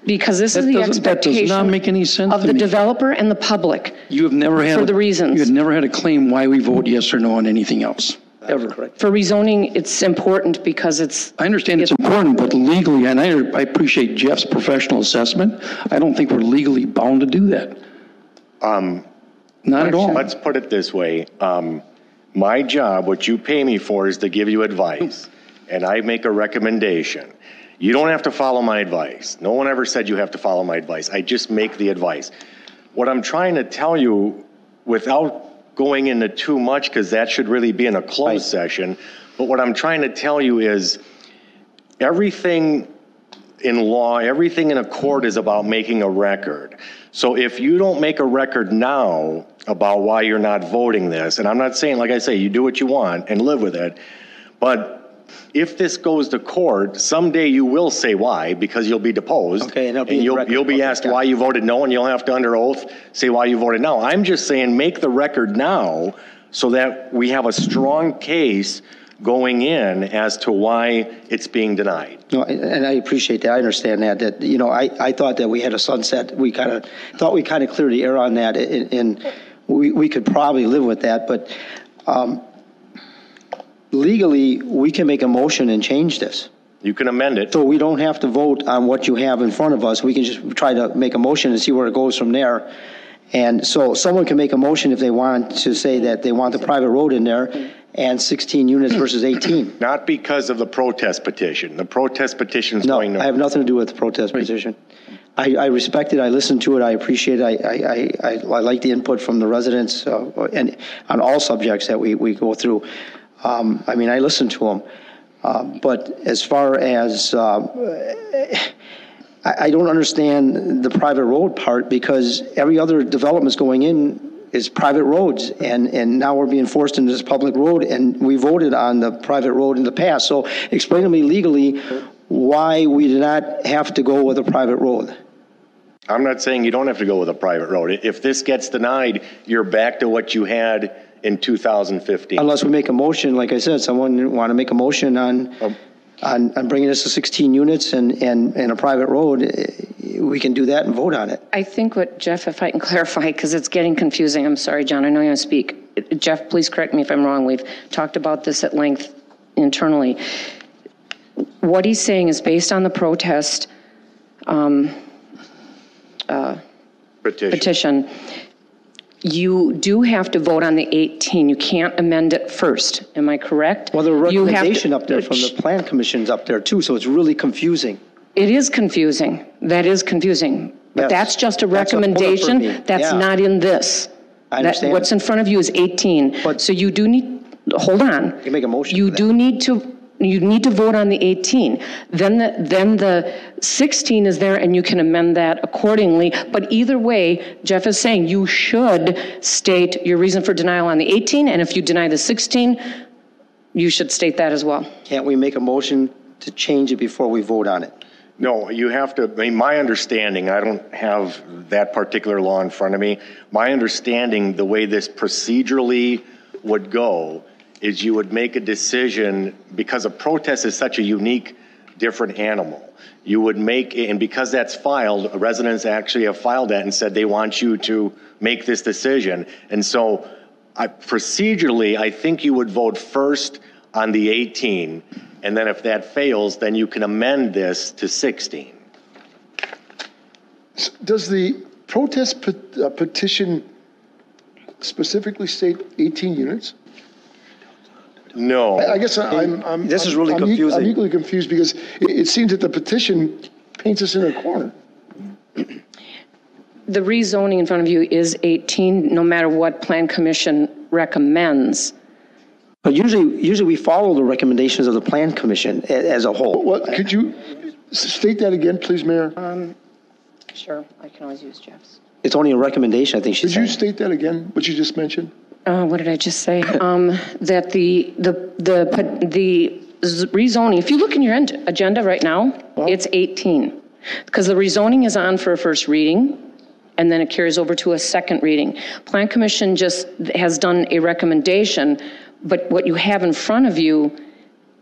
Because this is That the does not expectation make any sense of to the me. developer and the public. You have never had. For the reasons. You have never had a claim why we vote yes or no on anything else, ever. For rezoning, it's important because it's. I understand it's important, but legally, and I appreciate Jeff's professional assessment, I don't think we're legally bound to do that. Not at all. Let's put it this way. My job, what you pay me for, is to give you advice, and I make a recommendation. You don't have to follow my advice. No one ever said you have to follow my advice. I just make the advice. What I'm trying to tell you, without going into too much, because that should really be in a closed session, but what I'm trying to tell you is everything in law, everything in a court is about making a record. So if you don't make a record now about why you're not voting this, and I'm not saying, like I say, you do what you want and live with it, but if this goes to court, someday you will say why, because you'll be deposed. Okay, and it'll be in the record. you'll be Okay, asked got it. why you voted no, and you'll have to, under oath, say why you voted no. I'm just saying, make the record now so that we have a strong case going in as to why it's being denied. No, and I appreciate that. I understand that, you know, I thought that we had a sunset. We kind of thought we kind of cleared the air on that, and we could probably live with that. But legally, we can make a motion and change this. You can amend it. So we don't have to vote on what you have in front of us. We can just try to make a motion and see where it goes from there. And so someone can make a motion if they want to say that they want the private road in there and 16 units versus 18. Not because of the protest petition. The protest petition is going to... I have nothing to do with the protest petition. I respect it, I listen to it, I appreciate it, I like the input from the residents and on all subjects that we go through. I mean, I listen to them. But as far as, I don't understand the private road part because every other development's going in is private roads, and now we're being forced into this public road, and we voted on the private road in the past. So explain to me legally why we did not have to go with a private road. I'm not saying you don't have to go with a private road. If this gets denied, you're back to what you had in 2015. Unless we make a motion, like I said, someone want to make a motion on bringing this to 16 units and a private road, we can do that and vote on it. I think what, Jeff, if I can clarify, because it's getting confusing. I'm sorry, John, I know you want to speak. Jeff, please correct me if I'm wrong. We've talked about this at length internally. What he's saying is based on the protest petition, you do have to vote on the 18. You can't amend it first. Am I correct? Well, the recommendation up there from the Plan Commission's up there too, so it's really confusing. It is confusing. That is confusing. But that's just a recommendation. That's not in this. I understand. What's in front of you is 18. But so you do need, hold on. You can make a motion. You do need to. You need to vote on the 18. Then the 16 is there, and you can amend that accordingly. But either way, Jeff is saying you should state your reason for denial on the 18, and if you deny the 16, you should state that as well. Can't we make a motion to change it before we vote on it? No, you have to, I mean, my understanding, I don't have that particular law in front of me. My understanding, the way this procedurally would go is you would make a decision, because a protest is such a unique, different animal. You would make, and because that's filed, residents actually have filed that and said they want you to make this decision. And so procedurally, I think you would vote first on the 18, and then if that fails, then you can amend this to 16. Does the protest petition specifically state 18 units? No. I guess I'm this is really confusing. I'm equally confused because it seems that the petition paints us in a corner. The rezoning in front of you is 18, no matter what Plan Commission recommends. But usually we follow the recommendations of the Plan Commission as a whole. What, could you state that again, please, Mayor? Sure, I can always use Jeff's. It's only a recommendation, I think she's saying. Could you state that again, what you just mentioned? What did I just say? That the rezoning, if you look in your agenda right now, it's 18. Because the rezoning is on for a first reading, and then it carries over to a second reading. Plan Commission just has done a recommendation, but what you have in front of you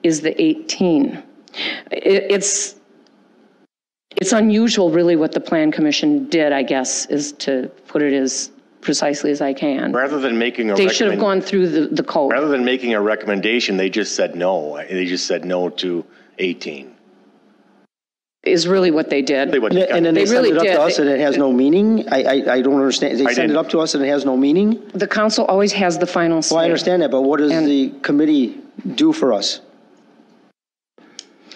is the 18. It's unusual, really, what the Plan Commission did, I guess, is to put it as precisely as I can. Rather than making a they should have gone through the code. Rather than making a recommendation, they just said no. They just said no to 18. Is really what they did. And then they send it up to us and it has no meaning? I don't understand. They send it up to us and it has no meaning? The council always has the final say. Well, I understand that, but what does the committee do for us?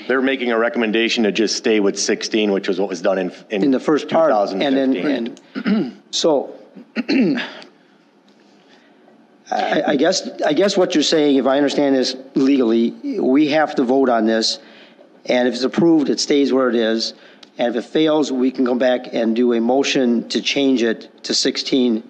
They're making a recommendation to just stay with 16, which was what was done in the first part. 2015. And so, I guess what you're saying, if I understand this legally, we have to vote on this, and if it's approved, it stays where it is, and if it fails, we can come back and do a motion to change it to 16,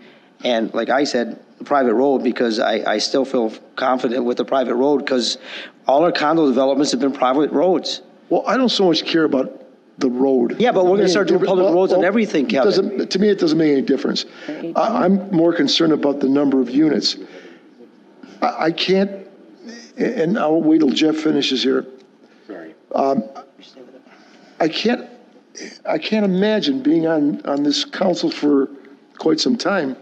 and like I said, the private road, because I still feel confident with the private road, because all our condo developments have been private roads. Well, I don't so much care about the road. Yeah, but we're going to start doing public roads on everything, Kevin. To me, it doesn't make any difference. I'm more concerned about the number of units. I can't, and I'll wait till Jeff finishes here. Sorry. I can't imagine being on this council for quite some time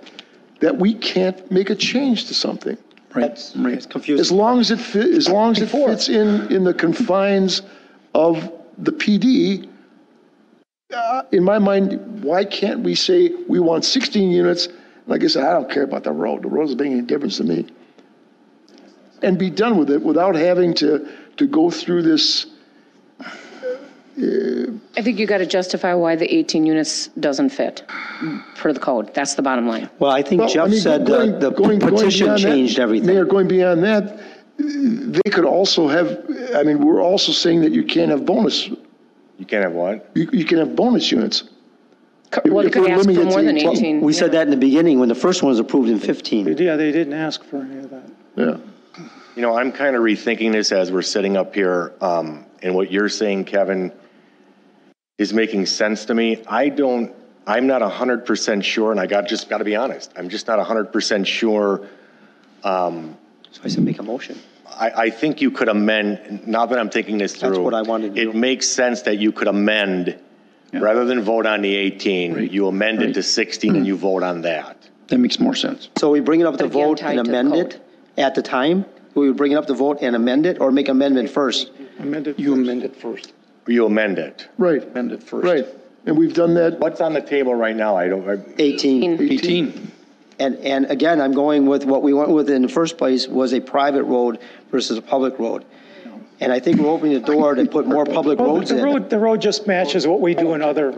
that we can't make a change to something. Right. It's confusing. As long as it fits in the confines of the PD, in my mind, Why can't we say we want 16 units? Like I said, I don't care about the road. The road doesn't make any difference to me. And be done with it without having to go through this. I think you got to justify why the 18 units doesn't fit per the code. That's the bottom line. Well, I think Jeff said the petition changed everything. Mayor, going beyond that, they could also have, I mean, we're also saying that you can't have bonus. You can't have what? You can have bonus units. Well, you could ask for more than 18. We said that in the beginning when the first one was approved in 15. Yeah, they didn't ask for any of that. Yeah. You know, I'm kind of rethinking this as we're sitting up here, and what you're saying, Kevin, is making sense to me. I'm not 100% sure, and just got to be honest. I'm just not 100% sure. So I said make a motion. I think you could amend, now that I'm thinking this through. That's what I wanted to do. It makes sense that you could amend, rather than vote on the 18, you amend it to 16 and you vote on that. That makes more sense. So we bring it up to vote and amend it at the time? We would bring it up to vote and amend it, or make amendment first? You amend it first. You amend it. Right. Amend it first. Right. And we've done that. What's on the table right now? 18. And again, I'm going with what we went with in the first place was a private road versus a public road. And I think we're opening the door to put more public roads in. The road just matches what we do in other.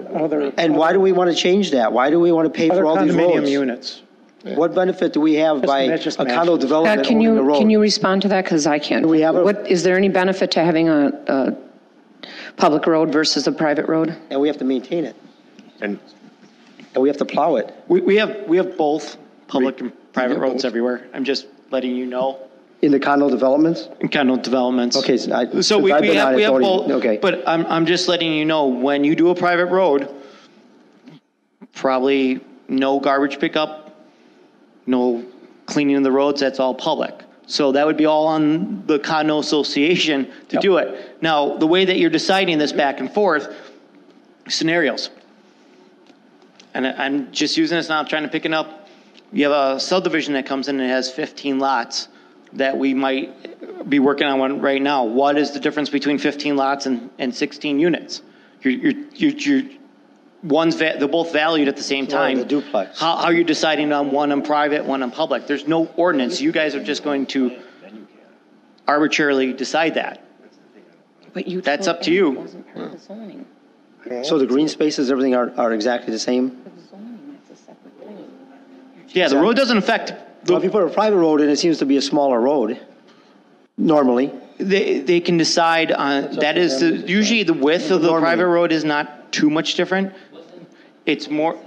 And why do we want to change that? Why do we want to pay for all these roads? Condominium units. What benefit do we have by a condo development Can owning the road? you respond to that? Because I can't. Is there any benefit to having a public road versus a private road? And we have to maintain it. And we have to plow it. We have both public and private roads everywhere. I'm just letting you know. In the condo developments? In condo developments. Okay, so we have both. Okay. But I'm just letting you know, when you do a private road, probably no garbage pickup, no cleaning of the roads, that's all public. So that would be all on the condo association to do it. Now, the way that you're deciding this back and forth, scenarios. And I'm just using this now, trying to pick it up. You have a subdivision that comes in and has 15 lots that we might be working on one right now. What is the difference between 15 lots and 16 units? They're both valued at the same time. The duplex. How are you deciding on one on private, one on public? There's no ordinance. You guys are just going to arbitrarily decide that. But that's up to you. So the green spaces, everything are exactly the same? Yeah, the road doesn't affect. Well, if you put a private road in, it seems to be a smaller road, normally. They can decide on, that is, usually the width of the private road is not too much different. It's more,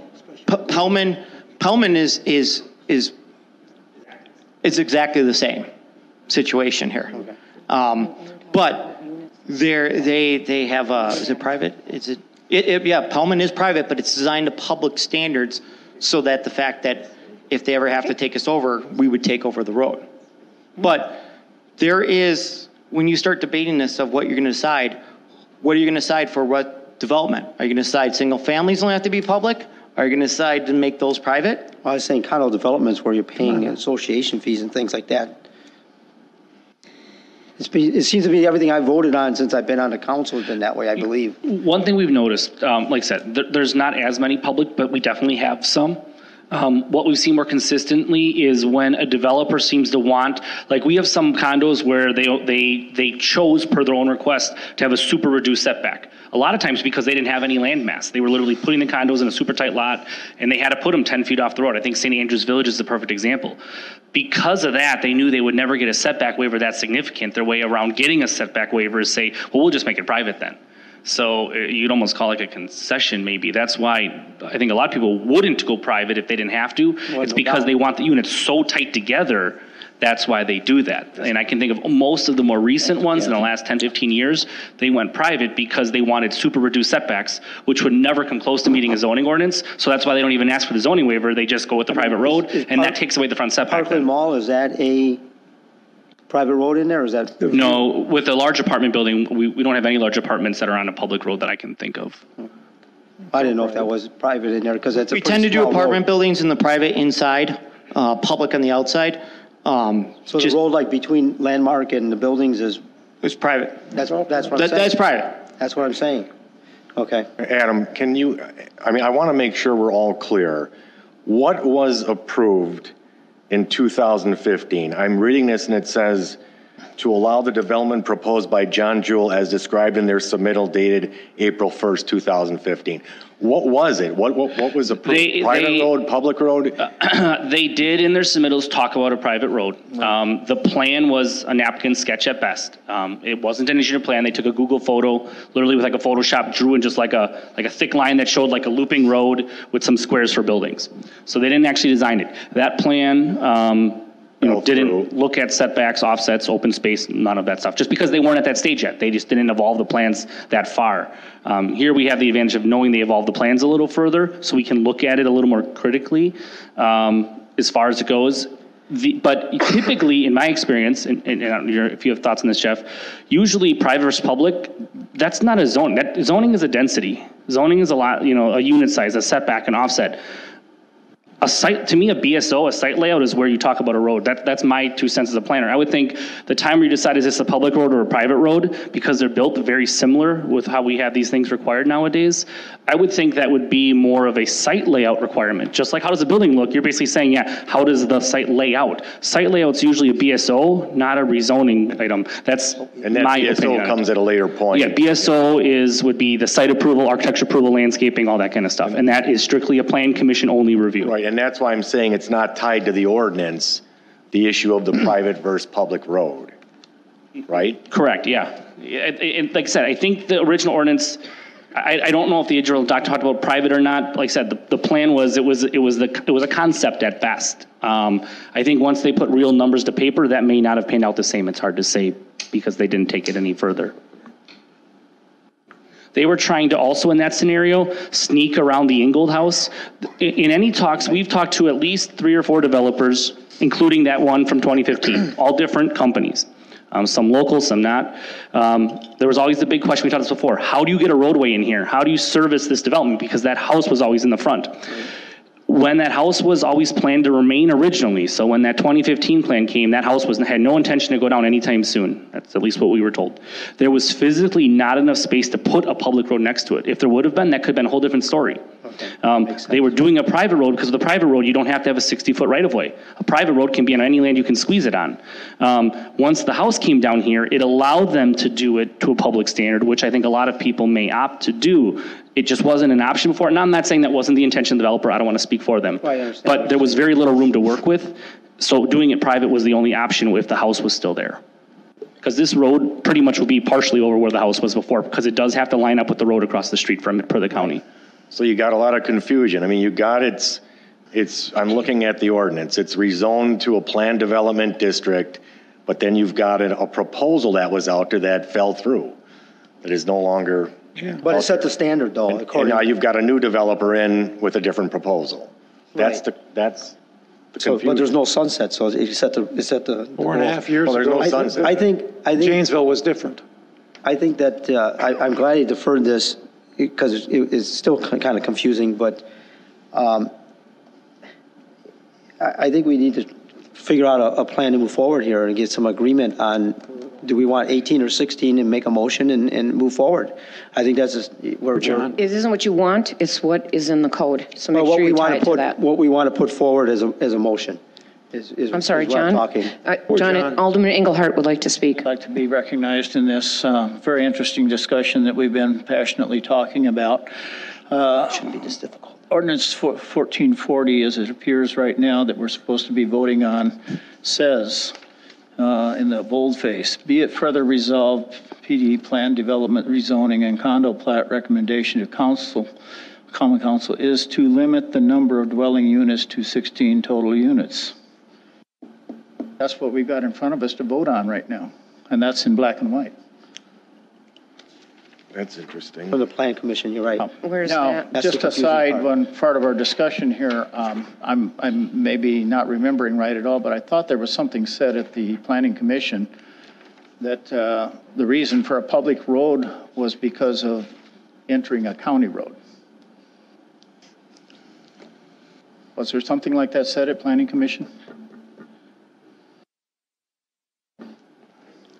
Pellman is exactly the same situation here. But they have is it private? Yeah, Pellman is private, but it's designed to public standards so that the fact that if they ever have to take us over, we would take over the road. But there is, when you start debating this of what you're going to decide, what are you going to decide for what development? Are you going to decide single families only have to be public? Are you going to decide to make those private? I was saying condo developments where you're paying association fees and things like that. It seems to be everything I've voted on since I've been on the council has been that way, I believe. One thing we've noticed, like I said, there's not as many public, but we definitely have some. What we've seen more consistently is when a developer seems to want, like we have some condos where they chose per their own request to have a super reduced setback. A lot of times because they didn't have any land mass. They were literally putting the condos in a super tight lot and they had to put them 10 feet off the road. I think St. Andrews Village is the perfect example. Because of that, they knew they would never get a setback waiver that significant. Their way around getting a setback waiver is say, well, we'll just make it private then. So you'd almost call it like a concession maybe. That's why I think a lot of people wouldn't go private if they didn't have to. It's because they want the units so tight together. That's why they do that. And I can think of most of the more recent ones in the last 10, 15 years, they went private because they wanted super reduced setbacks, which would never come close to meeting a zoning ordinance. So that's why they don't even ask for the zoning waiver. They just go with the private road, and that takes away the front setback. Parkland Mall, is that a private road in there, or is that? No, with a large apartment building, we don't have any large apartments that are on a public road that I can think of. I didn't know if that was private in there because that's a we tend to do apartment buildings in the private inside, public on the outside. So the road like between Landmark and the buildings is private. That's what I'm saying. That's private. That's what I'm saying. Okay. Adam, can you, I want to make sure we're all clear. What was approved in 2015? I'm reading this and it says, to allow the development proposed by John Jewell as described in their submittal dated April 1st, 2015. What was it? What was approved? Private road, public road? They did in their submittals talk about a private road. The plan was a napkin sketch at best. It wasn't an engineered plan. They took a Google photo, literally with like a Photoshop, drew in just like a thick line that showed like a looping road with some squares for buildings. So they didn't actually design it. That plan, didn't look at setbacks, offsets, open space, none of that stuff, just because they weren't at that stage yet. They just didn't evolve the plans that far. Here we have the advantage of knowing they evolved the plans a little further, so we can look at it a little more critically as far as it goes. But typically, in my experience, and if you have thoughts on this, Jeff, usually private versus public, that's not a zone. Zoning is a density. Zoning is a lot, a unit size, a setback, an offset. A site, to me, a BSO, a site layout is where you talk about a road. That's my 2 cents as a planner. I would think the time where you decide is this a public road or a private road, because they're built very similar with how we have these things required nowadays, I would think that would be more of a site layout requirement. Just like how does a building look? You're basically saying, how does the site lay out? Site layout's usually a BSO, not a rezoning item. That's and that my BSO opinion. Comes at a later point. Yeah, BSO would be the site approval, architecture approval, landscaping, all that kind of stuff. And that is strictly a plan commission only review. Right, and that's why I'm saying it's not tied to the ordinance, the issue of the private versus public road, right? Correct, yeah. Like I said, I think the original ordinance, I don't know if the original doctor talked about private or not. Like I said, the plan was it was a concept at best. I think once they put real numbers to paper, that may not have panned out the same. It's hard to say because they didn't take it any further. They were trying to also, in that scenario, sneak around the Ingold house. In any talks, we've talked to at least 3 or 4 developers, including that one from 2015, all different companies. Some local, some not. There was always the big question, we talked about this before, how do you get a roadway in here? How do you service this development? Because that house was always in the front. When that house was always planned to remain originally, so when that 2015 plan came, that house had no intention to go down anytime soon. That's at least what we were told. There was physically not enough space to put a public road next to it. If there would have been, that could have been a whole different story. They were doing a private road because of the private road, you don't have to have a 60-foot right-of-way. A private road can be on any land you can squeeze it on. Once the house came down here, it allowed them to do it to a public standard, which I think a lot of people may opt to do. It just wasn't an option before. And I'm not saying that wasn't the intention of the developer. I don't want to speak for them. But there was very little room to work with. So doing it private was the only option if the house was still there. Because this road pretty much will be partially over where the house was before, because it does have to line up with the road across the street from it per the county. So you got a lot of confusion. I mean, you got I'm looking at the ordinance. It's rezoned to a planned development district, but then you've got a proposal that was out there that fell through. That is no longer. Yeah. But it set the standard, though. And now you've got a new developer in with a different proposal. That's the confusion. But there's no sunset, so it set the 4.5 years there's ago. no sunset. I think Janesville was different. I think that I'm glad he deferred this because it's still kind of confusing, but I think we need to figure out a plan to move forward here and get some agreement on, do we want 18 or 16 and make a motion and move forward? I think that's where John. It isn't what you want, it's what is in the code. So make sure you tie it to that. What we want to put forward as a motion I'm sorry, is what I'm John. talking. John, Alderman Engelhardt would like to speak. I'd like to be recognized in this very interesting discussion that we've been passionately talking about. It shouldn't be this difficult. Ordinance 1440, as it appears right now that we're supposed to be voting on, says in the boldface, be it further resolved, PD plan development rezoning and condo plat recommendation to common council is to limit the number of dwelling units to 16 total units. That's what we've got in front of us to vote on right now, and that's in black and white. That's interesting. From the Plan Commission, you're right. Where's now, that? just aside, one part of our discussion here, I'm maybe not remembering right at all, but I thought there was something said at the Planning Commission that the reason for a public road was because of entering a county road. Was there something like that said at Planning Commission?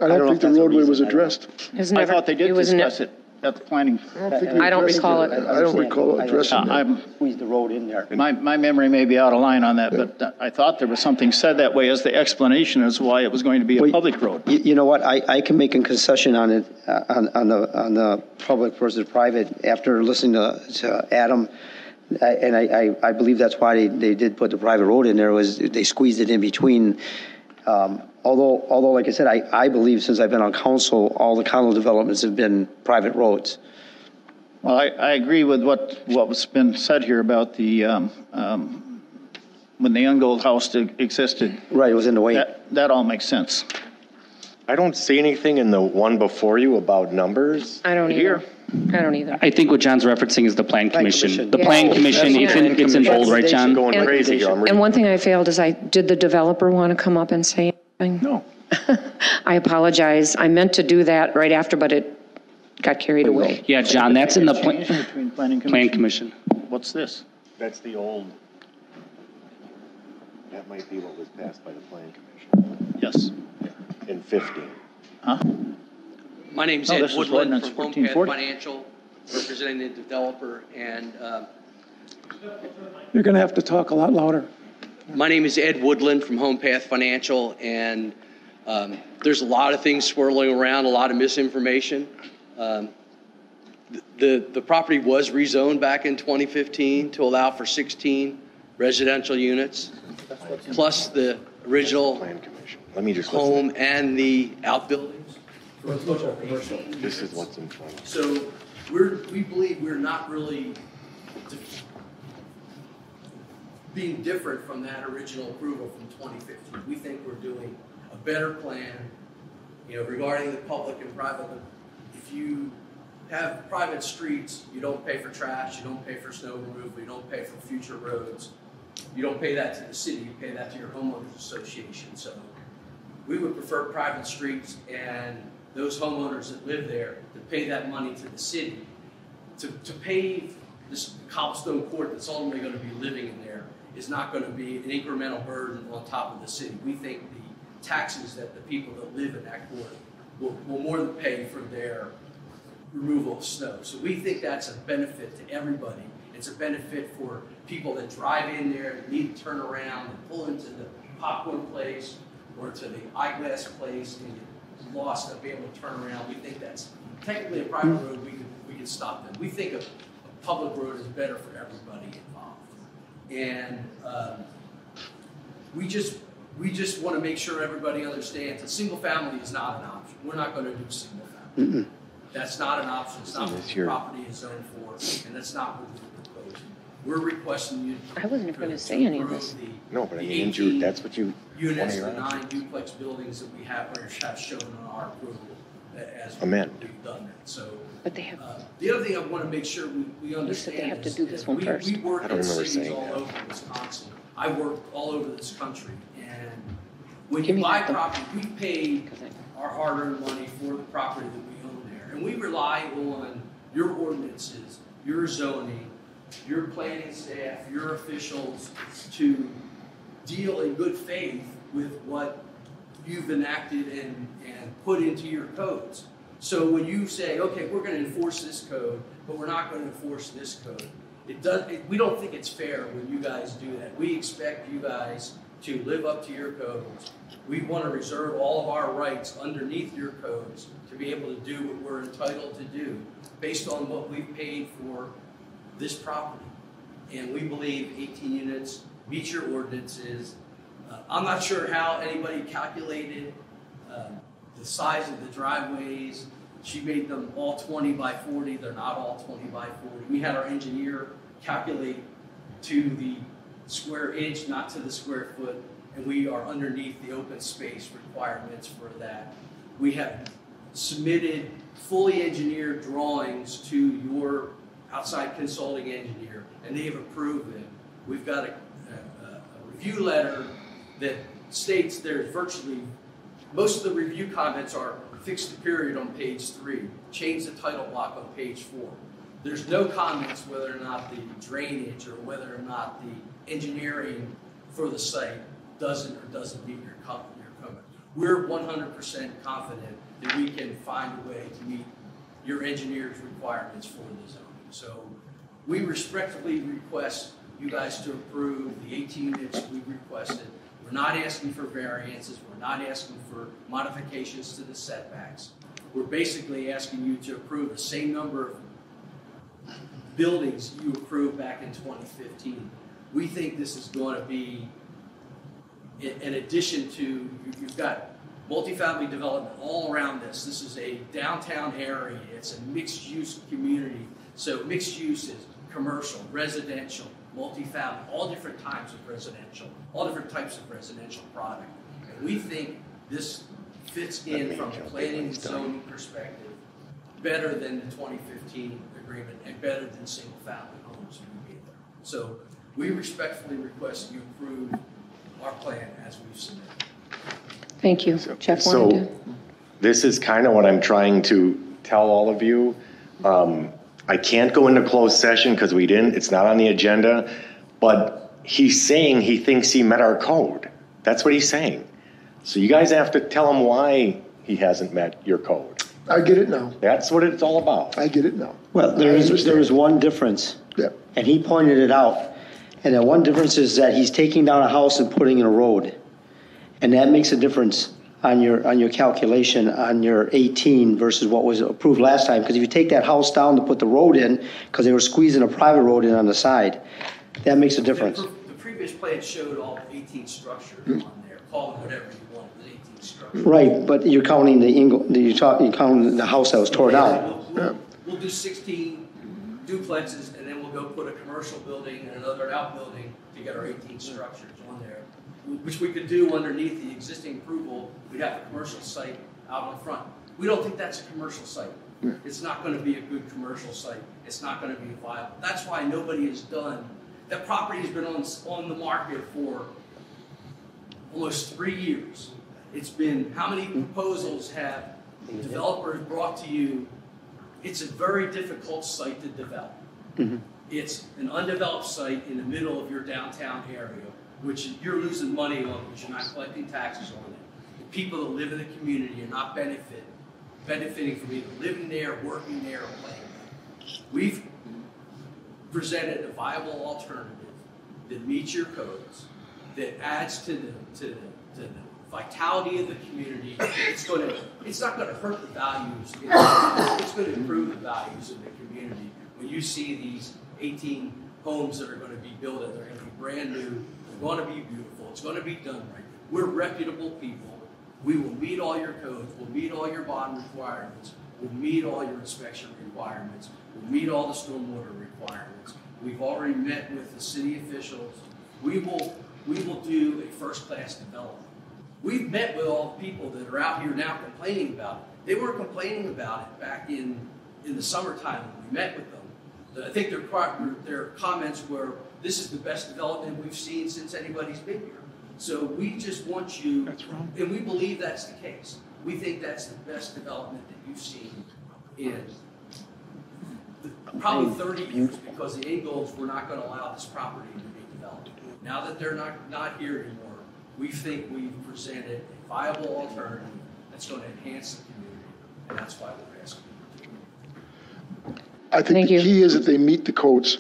I don't think the roadway was addressed. I thought they did discuss it. at the planning. I don't recall it. I don't recall addressing that. Squeeze the road in there. My memory may be out of line on that, but I thought there was something said that way as the explanation as why it was going to be a public road. You know what, I can make a concession on it, on the public versus private, after listening to Adam, and I believe that's why they did put the private road in there, was they squeezed it in between. Although, like I said, I believe since I've been on council, all the condo developments have been private roads. Well, I agree with what was been said here about the, when the young gold house existed. Right, it was in the way. That all makes sense. I don't see anything in the one before you about numbers. I don't either. I don't either. I think what John's referencing is the plan commission. The Yeah. plan commission, it's in bold, right, John? Going crazy here. And one thing I failed is did the developer want to come up and say anything? No. I apologize. I meant to do that right after, but it got carried away. Yeah, John, that's in the Change between planning plan commission. commission. What's this? That's the old, that might be what was passed by the plan commission Yes. in 15. Huh? My name's No, Ed this is Woodland ordinance from Home 1440. Path Financial, representing the developer, and You're going to have to talk a lot louder. my name is Ed Woodland from Home Path Financial, and there's a lot of things swirling around, a lot of misinformation. The property was rezoned back in 2015 to allow for 16 residential units, plus the original Plan commission. Let me just home and the outbuildings. For a total of 18. This is what's in front of us. So we believe we're not really being different from that original approval from 2015. We think we're doing a better plan, regarding the public and private. If you have private streets, you don't pay for trash, you don't pay for snow removal, you don't pay for future roads. You don't pay that to the city, you pay that to your homeowners association. So we would prefer private streets and those homeowners that live there to pay that money to the city to pave this cobblestone court that's ultimately going to be living in there is not going to be an incremental burden on top of the city. We think the taxes that the people that live in that court will more than pay for their removal of snow. So we think that's a benefit to everybody. It's a benefit for people that drive in there and need to turn around and pull into the popcorn place or to the eyeglass place and get lost and be able to turn around. We think that's technically a private road. We can stop them. We think a public road is better for everybody involved. And we just want to make sure everybody understands that single family is not an option. We're not going to do single family. That's not an option. It's not what the property is zoned for, and that's not what we're proposing. We're requesting you. I wasn't even going to say any of this. No, but I mean, that's what you units, want the to 9 duplex buildings that we have shown on our approval as Amen. we've done that. So, but they have. The other thing I want to make sure we understand You said they have to do this is one first. we work I don't in remember cities saying all that. over Wisconsin. I work all over this country, and when Give you me buy the- property, we pay our hard-earned money for the property that we own there, and we rely on your ordinances, your zoning, your planning staff, your officials to deal in good faith with what you've enacted and put into your codes. So when you say, okay, we're going to enforce this code, but we're not going to enforce this code, we don't think it's fair when you guys do that. We expect you guys to live up to your codes. We want to reserve all of our rights underneath your codes to be able to do what we're entitled to do based on what we've paid for this property. And we believe 18 units meet your ordinances. I'm not sure how anybody calculated the size of the driveways. She made them all 20 by 40. They're not all 20 by 40. We had our engineer calculate to the square inch, not to the square foot, and we are underneath the open space requirements for that. We have submitted fully engineered drawings to your outside consulting engineer, and they have approved them. We've got a review letter that states there's virtually, most of the review comments are fix the period on page 3, change the title block on page 4. There's no comments whether or not the drainage or whether or not the engineering for the site doesn't or doesn't meet your comment. We're 100% confident that we can find a way to meet your engineer's requirements for the zoning. So we respectfully request you guys to approve the 18 units we requested. We're not asking for variances. We're not asking for modifications to the setbacks. We're basically asking you to approve the same number of buildings you approved back in 2015. We think this is going to be, in addition to, you've got multifamily development all around this. This is a downtown area. It's a mixed-use community. So mixed use is commercial, residential, multifamily, all different types of residential, all different types of residential product. And we think this fits in from a planning and zoning perspective better than the 2015 agreement and better than single-family homes would be there. So we respectfully request you approve our plan as we've submitted. Thank you. Jeff So wanted to. this is kind of what I'm trying to tell all of you. I can't go into closed session because we didn't, it's not on the agenda, but he's saying he thinks he met our code. That's what he's saying. So you guys have to tell him why he hasn't met your code. I get it now. That's what it's all about. I get it now. Well, there is one difference. Yep. And he pointed it out. And the one difference is that he's taking down a house and putting in a road. And that makes a difference on your calculation on your 18 versus what was approved last time. Because if you take that house down to put the road in, because they were squeezing a private road in on the side, that makes a difference. The previous plan showed all 18 structures on there. Call it whatever you want, the 18 structures. Right, but you're counting you're counting the house that was torn down. We'll do 16 duplexes, and then we'll go put a commercial building and another outbuilding to get our 18 structures on there, which we could do underneath the existing approval. We'd have a commercial site out in front. We don't think that's a commercial site. It's not going to be a good commercial site. It's not going to be viable. That's why nobody has done. That property has been on the market for almost 3 years. It's been, how many proposals have developers brought to you? It's a very difficult site to develop. Mm-hmm. It's an undeveloped site in the middle of your downtown area, which you're losing money on because you're not collecting taxes on it. The people that live in the community are not benefiting from either living there, working there, or playing there. We've presented a viable alternative that meets your codes, that adds to the vitality of the community. It's not going to hurt the values. It's going to improve the values of the community. When you see these 18 homes that are going to be built, they're going to be brand new. They're going to be beautiful. It's going to be done right. We're reputable people. We will meet all your codes. We'll meet all your bond requirements. We'll meet all your inspection requirements. We'll meet all the stormwater requirements. We've already met with the city officials. We will do a first-class development. We've met with all the people that are out here now complaining about it. They weren't complaining about it back in the summertime when we met with them. I think their comments were, this is the best development we've seen since anybody's been here. So we just want you, that's wrong. And we believe that's the case. We think that's the best development that you've seen in probably 30 years, because the Ingalls were not going to allow this property to be developed. Now that they're not here anymore, we think we've presented a viable alternative that's going to enhance the community, and that's why we're asking. I think the key is that they meet the codes.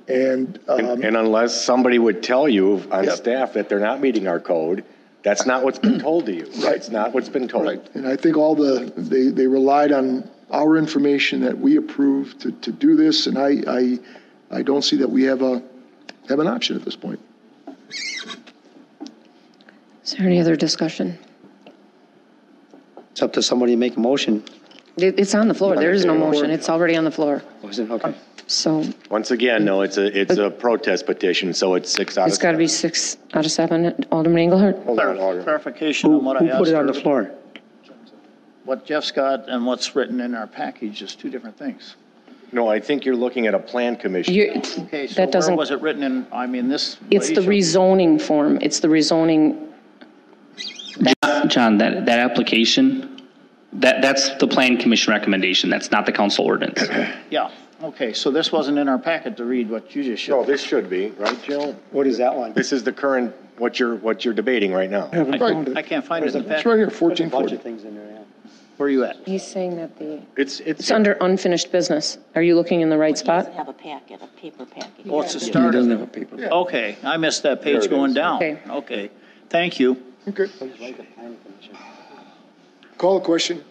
And unless somebody would tell you on staff that they're not meeting our code, that's not what's been told to you. Right. It's not what's been told. Right. And I think they relied on our information that we approved to do this, and I don't see that we have an option at this point. Is there any other discussion? It's up to somebody to make a motion. It's on the floor. There is no motion. It's already on the floor. Was it? Okay. So once again, no, it's a protest petition, so it's 6 out of 7. it's got to be 6 out of 7. Alderman Engelhardt? Hold on, Alderman. Clarification on what I asked. Who put it on the floor? What Jeff's got and what's written in our package is two different things. No, I think you're looking at a plan commission. Okay, so where was it written in, I mean, this? It's the rezoning form. It's the rezoning. John, that application, that's the plan commission recommendation. That's not the council ordinance. Yeah. Okay, so this wasn't in our packet to read what you just showed. No, this should be, right, Jill? What is that one? This is the current, what you're debating right now. I can't find it in the packet. It's right here, 1440. things in there, yeah. Where are you at? He's saying that It's it's under unfinished business. Are you looking in the right spot? Have a packet, a paper packet. Oh, it's the start of it. Okay, I missed that page going down. Okay. Okay, thank you. Okay. Call the question.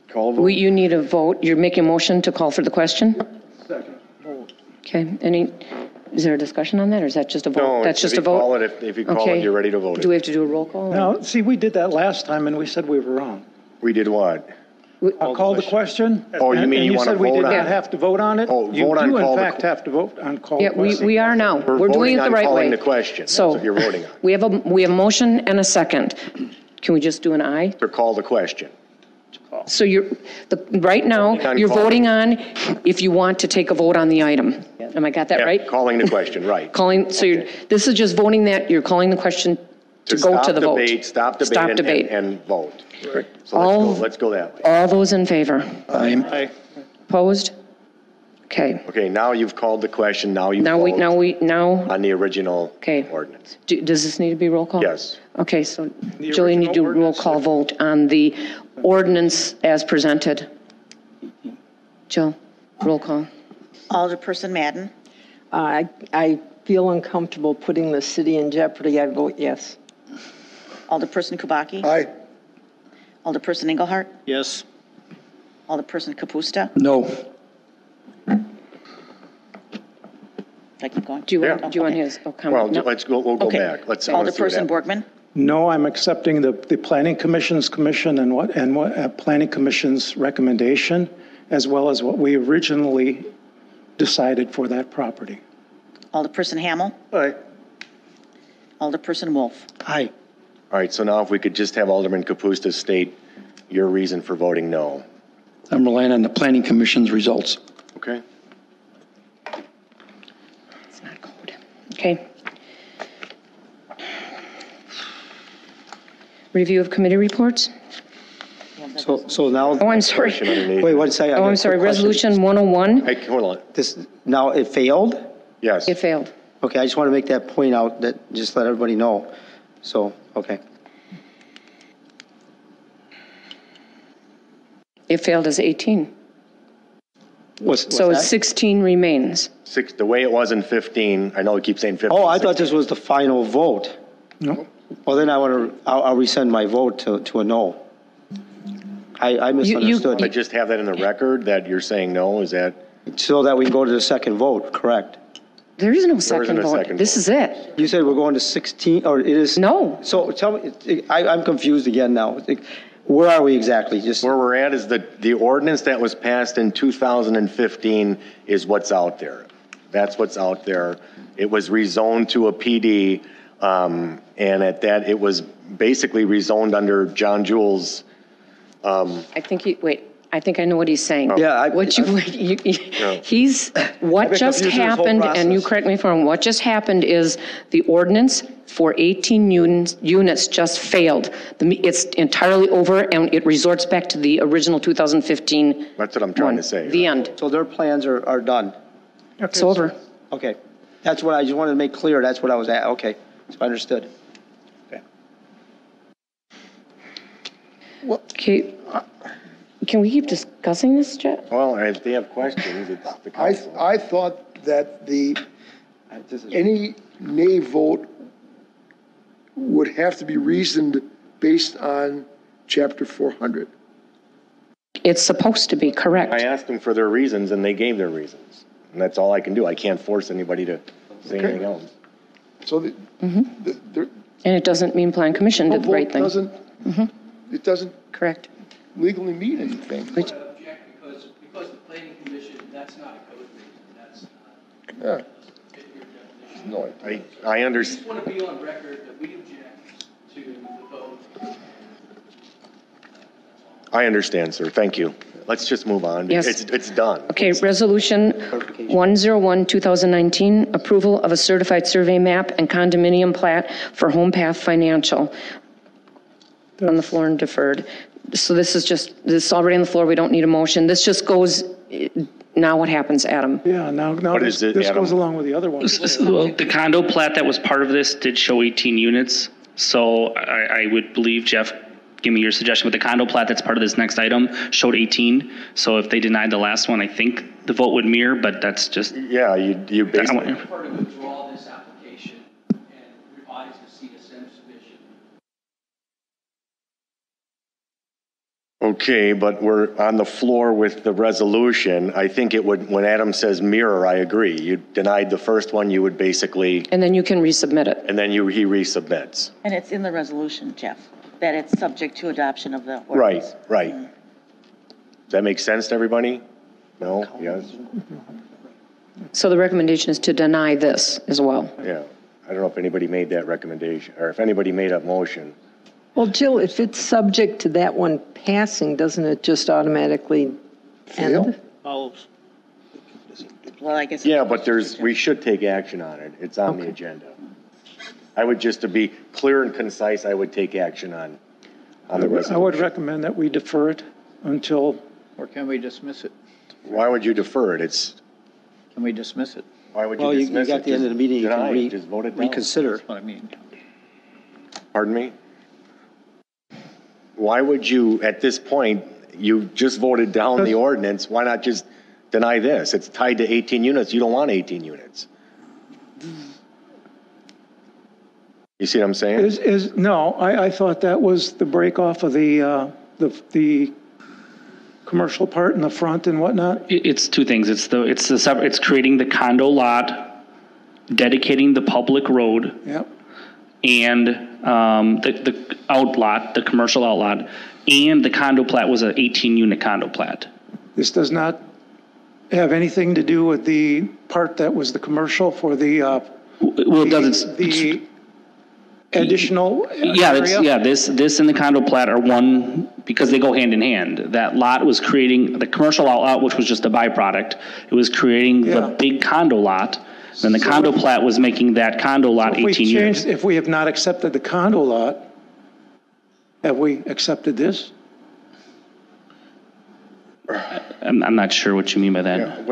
Call vote. You need a vote. You're making a motion to call for the question? Okay, is there a discussion on that, or is that just a vote? No, That's just if a you call vote? it, if you call Okay. it, you're ready to vote Do we it. have to do a roll call? or- Now, see, we did that last time and we said we were wrong. We did what? I'll call the question. Oh, you mean and you wanna said we vote did on not it? have to vote on it? Oh, You vote on do call in the fact have to vote on call Yeah, the question. we are now. We're We're doing voting it the on right calling way. the question. That's So what you're voting on. we have a motion and a second. Can we just do an aye? To call the question. So right now, on you're calling. voting on if you want to take a vote on the item. Am I got that Yeah, right? calling the question, right. This is just voting that, you're calling the question to go to the vote. Stop debate. Stop debate. And vote. So All- let's go that way. All those in favor? Aye. Opposed? Okay. Okay, now you've called the question, now you Now vote on the original Okay. ordinance. Does this need to be roll call? Yes. Okay, so Julie, you need to do a roll call vote on the ordinance as presented. Jill, roll call. Alderperson Madden, I feel uncomfortable putting the city in jeopardy. I vote yes. Alderperson Kubaki, Aye. Alderperson Engelhardt, Yes. Alderperson Kapusta. No. I keep going? Do you want his comment? Well, No. we'll go Okay. back. Let's see what Alderperson happens. Borgman, No, I'm accepting the Planning Commission's Planning Commission's recommendation, as well as what we originally decided for that property. Alderperson Hamel, Aye. Alderperson Wolf. Aye. All right, so now if we could just have Alderman Kapusta state your reason for voting no. I'm relying on the Planning Commission's results. Okay? It's not code. Okay. Review of committee reports? So now. Oh, I'm sorry. Wait, one second. I Oh, got I'm a sorry. quick question. Resolution 101, Hey, hold on. Now it failed? Yes. it failed. Okay, I just want to make that point out, that, just let everybody know. So, okay. It failed as 18. What's So that? 16 remains. The way it was in 15, I know we keep saying 15. Oh, I thought this was the final vote. No. Well, then I'll rescind my vote to a no. I misunderstood. I just have that in the record that you're saying no, is that? So that we can go to the second vote, correct? There is no There isn't second a vote. second This vote. is it. You said we're going to 16, or it is? No. So tell me, I'm confused again now. Where are we exactly? Just Where we're at is the ordinance that was passed in 2015 is what's out there. That's what's out there. It was rezoned to a PD, and at that, it was basically rezoned under John Jewell's. I think I think I know what he's saying. Yeah, what just confused this whole happened, and you process. correct me if I'm wrong, what just happened is the ordinance for 18 units just failed. It's entirely over, and it resorts back to the original 2015. That's what I'm trying to say. The end. So their plans are done? It's over. Okay. That's what I just wanted to make clear. That's what I was at. Okay. So I understood. Okay. Can we keep discussing this, Jeff? Well, if they have questions, it's the I council. thought that any nay vote would have to be reasoned based on chapter 400. It's supposed to be, correct. I asked them for their reasons, and they gave their reasons. And that's all I can do. I can't force anybody to say anything else. So And it doesn't mean Plan Commission did the right thing. It doesn't Correct. legally mean anything. I would object because the planning commission, that's not a code reason, that's not. Yeah. Fit your definition. No, I I understand. just want to be on record that we object to the vote. I understand, sir. Thank you. Let's just move on. Yes. It's done. Okay, Resolution 101, 2019, approval of a certified survey map and condominium plat for Home Path Financial. On the floor and deferred. So this is already on the floor. We don't need a motion. This just goes, now what happens, Adam? Yeah, now What this is it, this Adam? goes along with the other ones. Well, the condo plat that was part of this did show 18 units. So I would believe Jeff give me your suggestion, but the condo plat that's part of this next item showed 18. So if they denied the last one, I think the vote would mirror, but that's just. Yeah, you basically. Prefer to withdraw this application and revise the CSM submission. Okay, but we're on the floor with the resolution. I think it would, when Adam says mirror, I agree. You denied the first one, you would basically. And then you can resubmit it. And then he resubmits. And it's in the resolution, Jeff, that it's subject to adoption of the ordinance. Right. Does that make sense to everybody? No? Yes? So the recommendation is to deny this as well. Yeah. I don't know if anybody made that recommendation, or if anybody made a motion. Well, Jill, if it's subject to that one passing, doesn't it just automatically end? Follows. Well, I guess. Yeah, but we should take action on it. It's on the agenda. I would, just to be clear and concise, I would take action on the resolution. I would recommend that we defer it until. Or can we dismiss it? Why would you defer it? Can we dismiss it? Why would you dismiss it? Well, you got the end of the meeting, you can just vote it down. reconsider. That's what I mean. Pardon me? Why would you, at this point, you just voted down the ordinance, why not just deny this? It's tied to 18 units, you don't want 18 units. You see what I'm saying? No, I thought that was the break off of the commercial part in the front and whatnot. It's two things. It's creating the condo lot, dedicating the public road. Yep. And the outlot, the commercial outlot, and the condo plat was an 18-unit condo plat. This does not have anything to do with the part that was the commercial for the. Well, it doesn't. The additional. Yeah, this and the condo plat are one because they go hand in hand. That lot was creating the commercial outlet, which was just a byproduct. It was creating the big condo lot. Then the condo plat was making that condo lot 18 units. If we have not accepted the condo lot, have we accepted this? I'm not sure what you mean by that.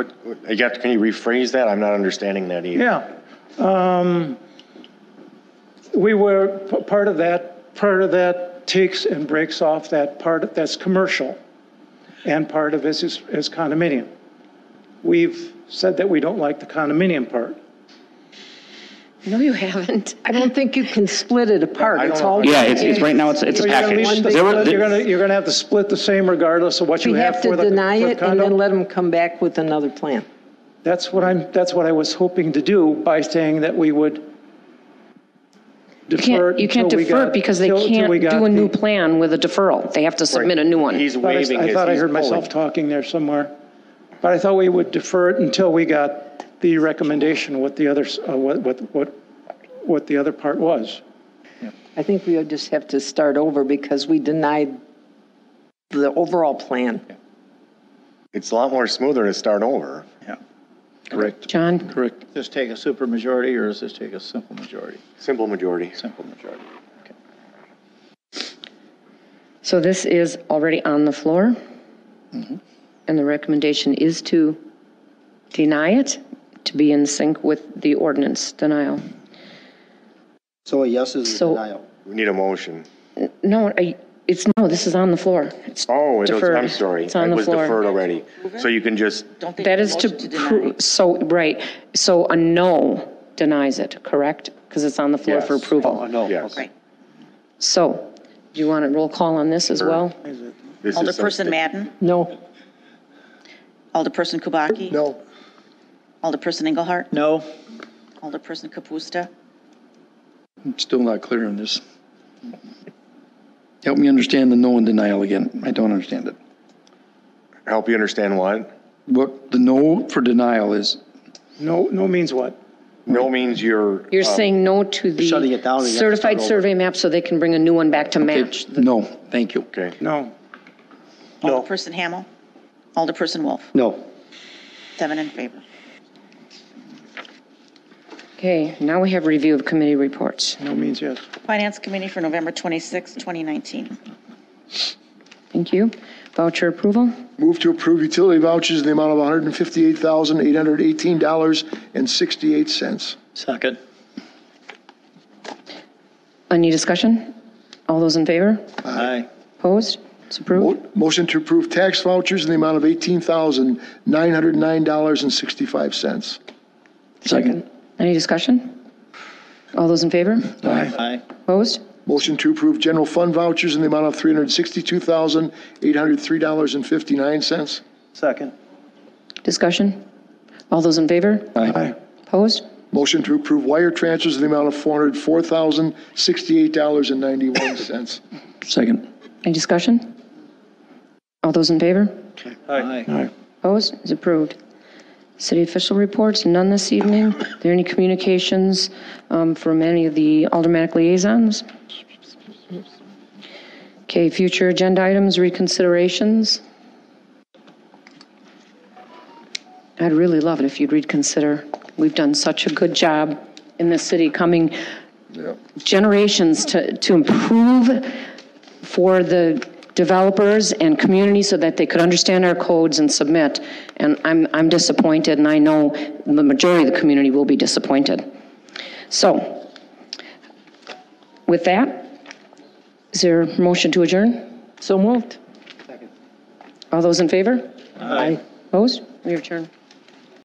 Yeah, can you rephrase that? I'm not understanding that either. Yeah. We were, part of that takes and breaks off that part that's commercial, and part of it is condominium. We've said that we don't like the condominium part. No, you haven't. I don't think you can split it apart. It's all. Yeah, it's right now. It's a package. You're gonna have to split the same regardless of what you have for the. We have to deny it and condo. then let them come back with another plan. That's what I was hoping to do by saying that we would defer it. You can't defer it because they can't do a new plan with a deferral. They have to submit a new one. He's waiving I thought I heard myself talking there somewhere. But I thought we would defer it until we got the recommendation, what the other part was. I think we would just have to start over because we denied the overall plan. It's a lot more smoother to start over. Yeah. Correct. John? Correct. Does this take a super majority or does this take a simple majority? Simple majority. Simple majority. Okay. So this is already on the floor? Mm-hmm. And the recommendation is to deny it, to be in sync with the ordinance denial. So a yes is a denial. We need a motion. No, this is on the floor. It's deferred. I'm sorry. It's on the floor. It was deferred already. So you can just. That is to right. So a no denies it, correct? Because it's on the floor for approval. Oh, no. Yes. Right. So, do you want a roll call on this as well? Alderperson Madden? No. Alderperson Kubaki? No. Alderperson Engelhardt? No. Alderperson Kapusta? I'm still not clear on this. Help me understand the no and denial again. I don't understand it. Help you understand what? What the no for denial is. No means what? No means you're. You're saying no to the shutting it down and you have to certified start survey map so they can bring a new one back to match. No, thank you. Okay. No. Alderperson Hamel? Alderperson Wolf? No. 7 in favor. Okay, now we have review of committee reports. No means yes. Finance Committee for November 26, 2019. Thank you. Voucher approval? Move to approve utility vouchers in the amount of $158,818.68. Second. Any discussion? All those in favor? Aye. Opposed? It's approved. Motion to approve tax vouchers in the amount of $18,909.65. Second. Any discussion? All those in favor? Aye. Opposed? Motion to approve general fund vouchers in the amount of $362,803.59. Second. Discussion? All those in favor? Aye. Opposed? Motion to approve wire transfers in the amount of $404,068.91. Second. Any discussion? All those in favor? Aye. Opposed? It's approved. City official reports, none this evening. Are there any communications from any of the aldermanic liaisons? Okay, future agenda items, reconsiderations. I'd really love it if you'd reconsider. We've done such a good job in this city coming generations to improve for the developers and communities so that they could understand our codes and submit. And I'm disappointed, and I know the majority of the community will be disappointed. So, with that, is there a motion to adjourn? So moved. All those in favor? Aye. Opposed? We adjourn.